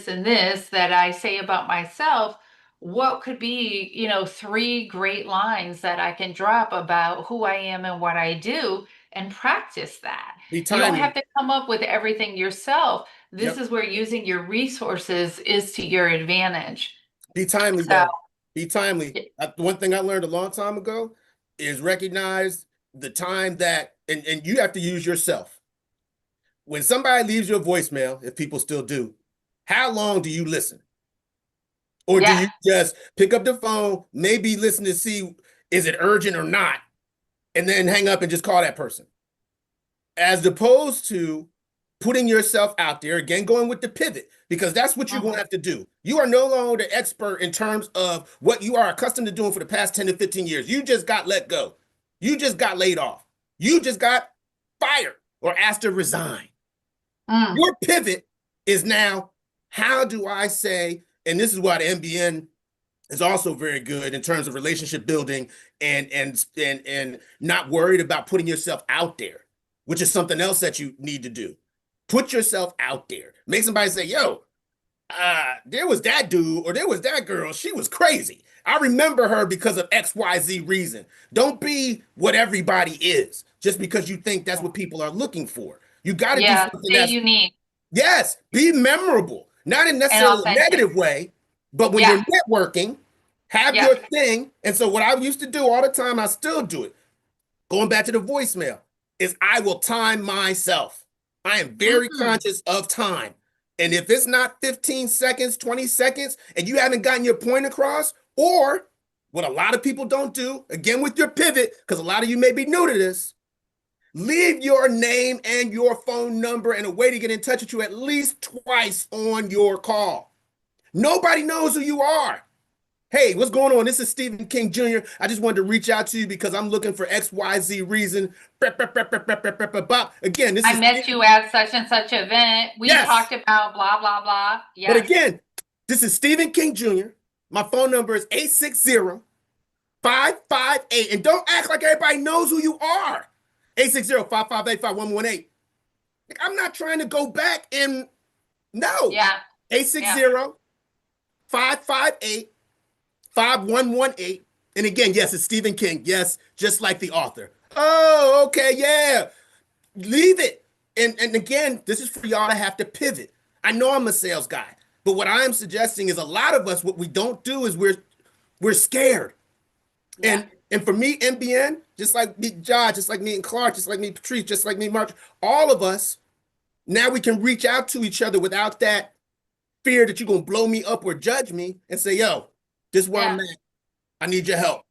[SPEAKER 3] and this that I say about myself. What could be, 3 great lines that I can drop about who I am and what I do, and practice that. You don't have to come up with everything yourself. This is where using your resources is to your advantage.
[SPEAKER 4] Be timely, though. Be timely. One thing I learned a long time ago is recognize the time that, and you have to use yourself. when somebody leaves your voicemail, if people still do, how long do you listen? Or do
[SPEAKER 3] Yeah.
[SPEAKER 4] you just pick up the phone, maybe listen to see is it urgent or not, and then hang up and just call that person? As opposed to putting yourself out there, again, going with the pivot, because that's what you're going to have to do. You are no longer the expert in terms of what you are accustomed to doing for the past 10 to 15 years. You just got let go. You just got laid off. You just got fired or asked to resign. Your pivot is now, how do I say, and this is why the MBN is also very good in terms of relationship building and not worried about putting yourself out there, which is something else that you need to do. Put yourself out there. Make somebody say, yo, there was that dude or there was that girl. She was crazy. I remember her because of XYZ reason. Don't be what everybody is just because you think that's what people are looking for. You got to do
[SPEAKER 3] Yeah,
[SPEAKER 4] something
[SPEAKER 3] stay
[SPEAKER 4] that's,
[SPEAKER 3] unique
[SPEAKER 4] yes, be memorable. Not in
[SPEAKER 3] and
[SPEAKER 4] necessarily a
[SPEAKER 3] authentic.
[SPEAKER 4] negative way, but when
[SPEAKER 3] Yeah.
[SPEAKER 4] you're networking, have
[SPEAKER 3] Yeah.
[SPEAKER 4] your thing. And so what I used to do all the time, I still do it. Going back to the voicemail, is I will time myself. I am very conscious of time. And if it's not 15 seconds, 20 seconds, and you haven't gotten your point across, or what a lot of people don't do, again with your pivot, because a lot of you may be new to this, leave your name and your phone number and a way to get in touch with you at least twice on your call. Nobody knows who you are. Hey, what's going on? This is Stephen King Jr. I just wanted to reach out to you because I'm looking for XYZ reason. Again, this
[SPEAKER 3] I
[SPEAKER 4] is
[SPEAKER 3] met you at such and such event. We
[SPEAKER 4] yes.
[SPEAKER 3] talked about blah, blah, blah.
[SPEAKER 4] But
[SPEAKER 3] Yes.
[SPEAKER 4] again, this is Stephen King Jr. My phone number is 860-558. And don't act like everybody knows who you are. 860-558-5118. I'm not trying to go back and no.
[SPEAKER 3] Yeah.
[SPEAKER 4] 860-558-5118. And again, yes, it's Stephen King. Yes, just like the author. Oh, okay, yeah. Leave it. And again, this is for y'all to have to pivot. I know I'm a sales guy, but what I am suggesting is a lot of us, what we don't do is we're scared.
[SPEAKER 3] Yeah.
[SPEAKER 4] And for me, MBN, just like me, Josh, just like me and Clark, just like me, Patrice, just like me, Mark, all of us, now we can reach out to each other without that fear that you're gonna blow me up or judge me and say, yo, this is where I'm at. I need your help.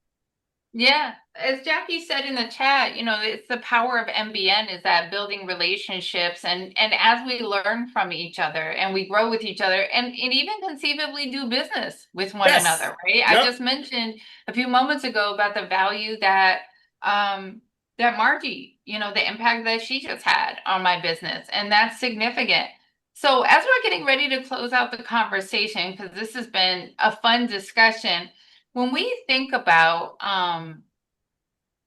[SPEAKER 3] Yeah, as Jackie said in the chat, it's the power of MBN is that building relationships and as we learn from each other and we grow with each other and even conceivably do business with one
[SPEAKER 4] Yes.
[SPEAKER 3] another, right? I
[SPEAKER 4] Yep.
[SPEAKER 3] just mentioned a few moments ago about the value that that Margie, the impact that she just had on my business, and that's significant. So as we're getting ready to close out the conversation, because this has been a fun discussion, when we think about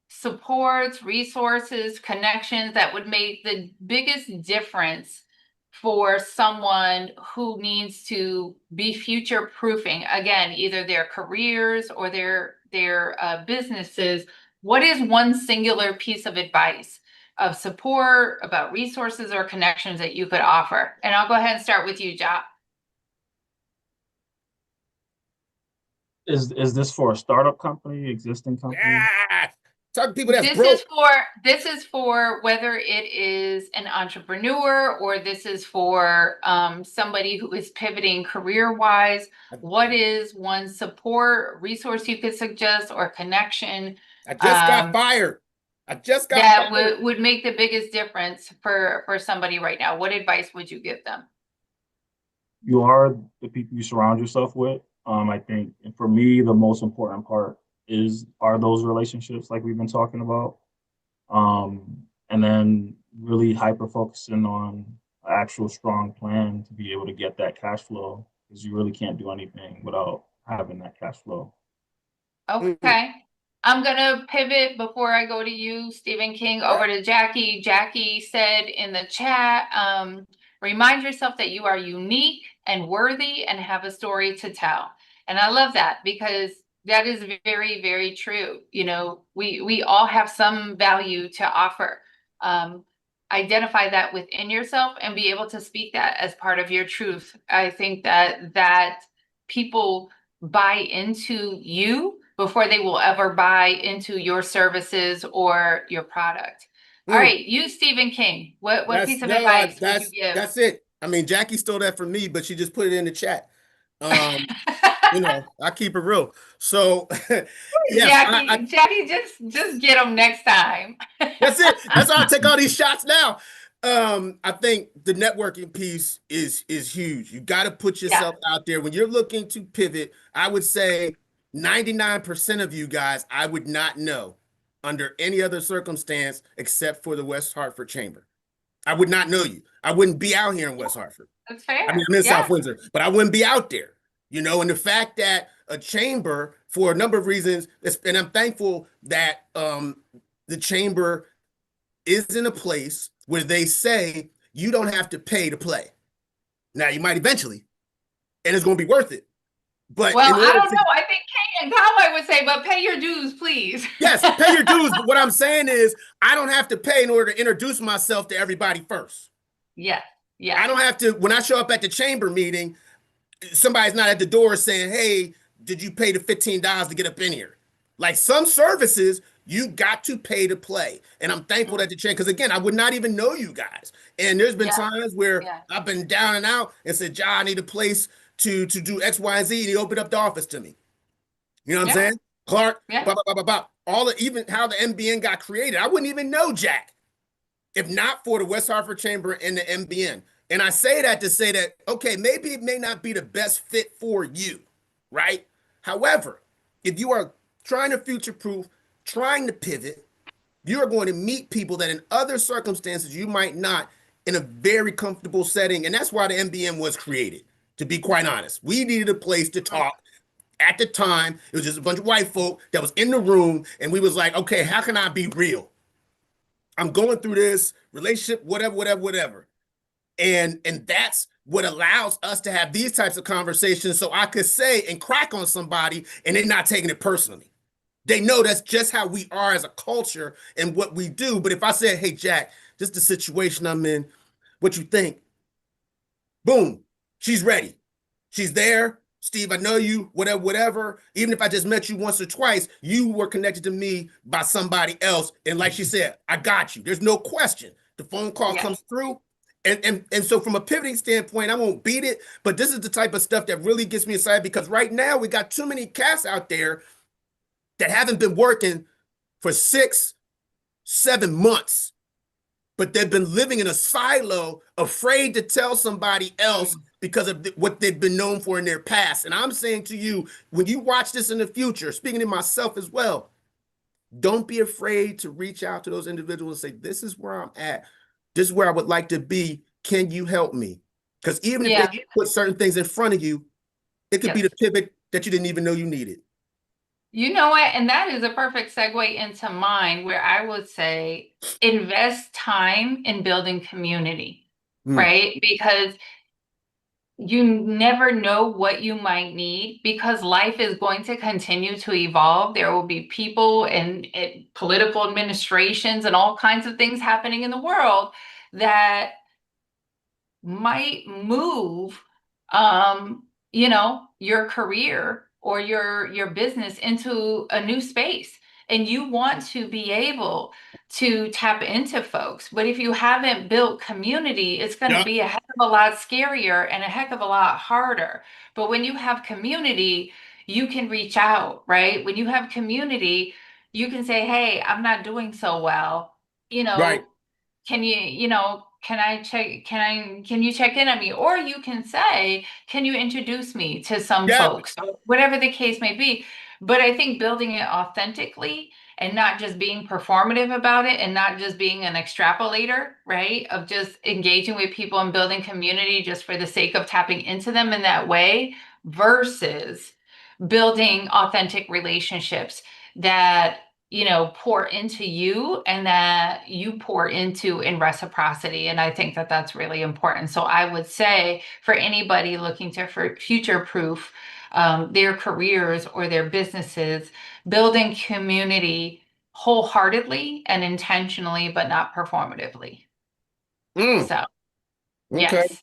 [SPEAKER 3] supports, resources, connections that would make the biggest difference for someone who needs to be future proofing, again, either their careers or their businesses, what is one singular piece of advice of support about resources or connections that you could offer? And I'll go ahead and start with you, Ja.
[SPEAKER 5] Is this for a startup company, existing company?
[SPEAKER 4] Yeah. Talk to people that's
[SPEAKER 3] This
[SPEAKER 4] broke.
[SPEAKER 3] is for whether it is an entrepreneur or this is for somebody who is pivoting career-wise. What is one support resource you could suggest or connection
[SPEAKER 4] I just got fired. I just got
[SPEAKER 3] that
[SPEAKER 4] fired.
[SPEAKER 3] would make the biggest difference for somebody right now? What advice would you give them?
[SPEAKER 5] You are the people you surround yourself with. I think, and for me, the most important part are those relationships like we've been talking about. And then really hyper focusing on an actual strong plan to be able to get that cash flow, because you really can't do anything without having that cash flow.
[SPEAKER 3] Okay. I'm going to pivot before I go to you, Stephen King, over to Jackie. Jackie said in the chat, remind yourself that you are unique and worthy and have a story to tell. And I love that because that is very, very true. We all have some value to offer. Identify that within yourself and be able to speak that as part of your truth. I think that people buy into you before they will ever buy into your services or your product. All right, you, Stephen King. What piece of advice would you give?
[SPEAKER 4] That's it. I mean, Jackie stole that from me, but she just put it in the chat. I keep it real. So, yes,
[SPEAKER 3] Jackie, just get them next time.
[SPEAKER 4] That's it. That's how I take all these shots now. I think the networking piece is huge. You got to put yourself out there. When you're looking to pivot, I would say 99% of you guys, I would not know under any other circumstance except for the West Hartford Chamber. I would not know you. I wouldn't be out here in West Hartford.
[SPEAKER 3] That's fair.
[SPEAKER 4] I mean, I'm in South Windsor, but I wouldn't be out there, and the fact that a chamber, for a number of reasons, and I'm thankful that the chamber is in a place where they say you don't have to pay to play. Now, you might eventually, and it's going to be worth it. But
[SPEAKER 3] I don't know. I think Kate and Conway would say, but pay your dues, please.
[SPEAKER 4] Yes, pay your dues. But what I'm saying is I don't have to pay in order to introduce myself to everybody first.
[SPEAKER 3] Yeah.
[SPEAKER 4] I don't have to, when I show up at the chamber meeting, somebody's not at the door saying, hey, did you pay the $15 to get up in here? Like some services, you got to pay to play. And I'm thankful that the chamber, because again, I would not even know you guys. And there's been times where I've been down and out and said, John, I need a place to do X, Y, and Z. And he opened up the office to me. You know what I'm saying? Clark, blah, blah, blah, blah, blah. All the, even how the MBN got created. I wouldn't even know Jack if not for the West Hartford Chamber and the MBN. And I say that to say that, okay, maybe it may not be the best fit for you, right? However, if you are trying to future-proof, trying to pivot, you are going to meet people that in other circumstances you might not in a very comfortable setting. And that's why the MBN was created, to be quite honest. We needed a place to talk. At the time, it was just a bunch of white folk that was in the room, and we was like, okay, how can I be real? I'm going through this relationship, whatever. And that's what allows us to have these types of conversations so I could say and crack on somebody and they're not taking it personally. They know that's just how we are as a culture and what we do. But if I said, hey, Jack, this is the situation I'm in, what you think? Boom, she's ready. She's there. Steve, I know you, whatever. Even if I just met you once or twice, you were connected to me by somebody else. And like she said, I got you. There's no question. The phone call comes through. And so from a pivoting standpoint, I won't beat it, but this is the type of stuff that really gets me excited because right now we got too many cats out there that haven't been working for 6, 7 months, but they've been living in a silo, afraid to tell somebody else because of what they've been known for in their past. And I'm saying to you, when you watch this in the future, speaking to myself as well, don't be afraid to reach out to those individuals and say, this is where I'm at. This is where I would like to be. Can you help me? Because even if they put certain things in front of you, it could be the pivot that you didn't even know you needed.
[SPEAKER 3] You know what? And that is a perfect segue into mine, where I would say invest time in building community, right? Because you never know what you might need because life is going to continue to evolve. There will be people and political administrations and all kinds of things happening in the world that might move, your career or your business into a new space. And you want to be able to tap into folks. But if you haven't built community, it's going to be a heck of a lot scarier and a heck of a lot harder. But when you have community, you can reach out, right? When you have community, you can say, hey, I'm not doing so well. Can you check in on me? Or you can say, can you introduce me to some folks, or whatever the case may be. But I think building it authentically and not just being performative about it and not just being an extrapolator, right? Of just engaging with people and building community just for the sake of tapping into them in that way versus building authentic relationships that pour into you and that you pour into in reciprocity. And I think that that's really important. So I would say for anybody looking to future-proof their careers or their businesses, building community wholeheartedly and intentionally, but not performatively. So, yes.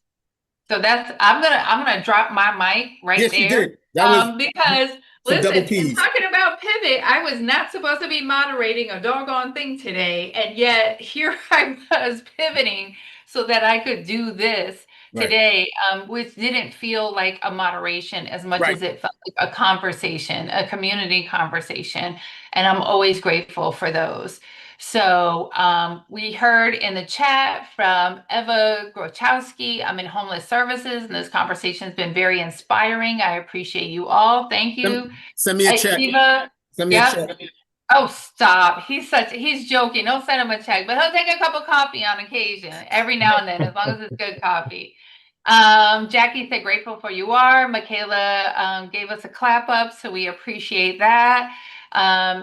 [SPEAKER 3] So that's I'm gonna drop my mic right there.
[SPEAKER 4] Yes, you did. That was
[SPEAKER 3] because listen, talking about pivot. I was not supposed to be moderating a doggone thing today, and yet here I was pivoting so that I could do this today, which didn't feel like a moderation as much as it felt like a conversation, a community conversation. And I'm always grateful for those. So we heard in the chat from Eva Grochowski, I'm in homeless services, and this conversation has been very inspiring. I appreciate you all. Thank you.
[SPEAKER 4] Send me a check.
[SPEAKER 3] Eva,
[SPEAKER 4] Send me a check.
[SPEAKER 3] Oh, stop. He's joking. Don't send him a check, but he'll take a cup of coffee on occasion, every now and then, as long as it's good coffee. Jackie said, grateful for you are. Michaela gave us a clap up, so we appreciate that.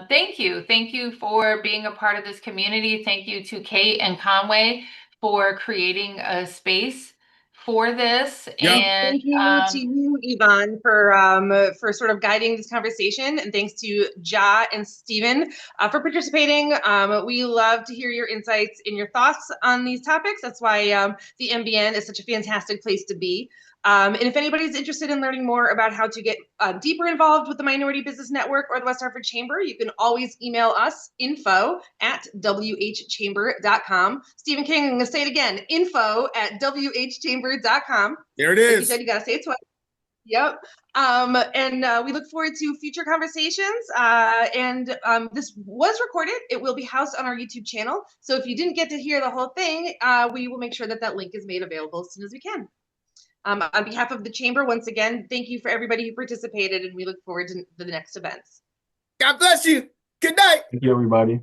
[SPEAKER 3] Thank you. Thank you for being a part of this community. Thank you to Kate and Conway for creating a space for this.
[SPEAKER 4] Yep.
[SPEAKER 3] And
[SPEAKER 1] thank you to you, Yvonne, for sort of guiding this conversation, and thanks to Ja and Stephen for participating. We love to hear your insights and your thoughts on these topics. That's why the MBN is such a fantastic place to be. And if anybody's interested in learning more about how to get deeper involved with the Minority Business Network or the West Hartford Chamber, you can always email us, info@whchamber.com. Stephen King, I'm going to say it again, info@whchamber.com.
[SPEAKER 4] There it is.
[SPEAKER 1] Like you said, you got to say it twice. Yep. And we look forward to future conversations. This was recorded. It will be housed on our YouTube channel. So if you didn't get to hear the whole thing, we will make sure that that link is made available as soon as we can. On behalf of the Chamber, once again, thank you for everybody who participated, and we look forward to the next events.
[SPEAKER 4] God bless you. Good night.
[SPEAKER 5] Thank you, everybody.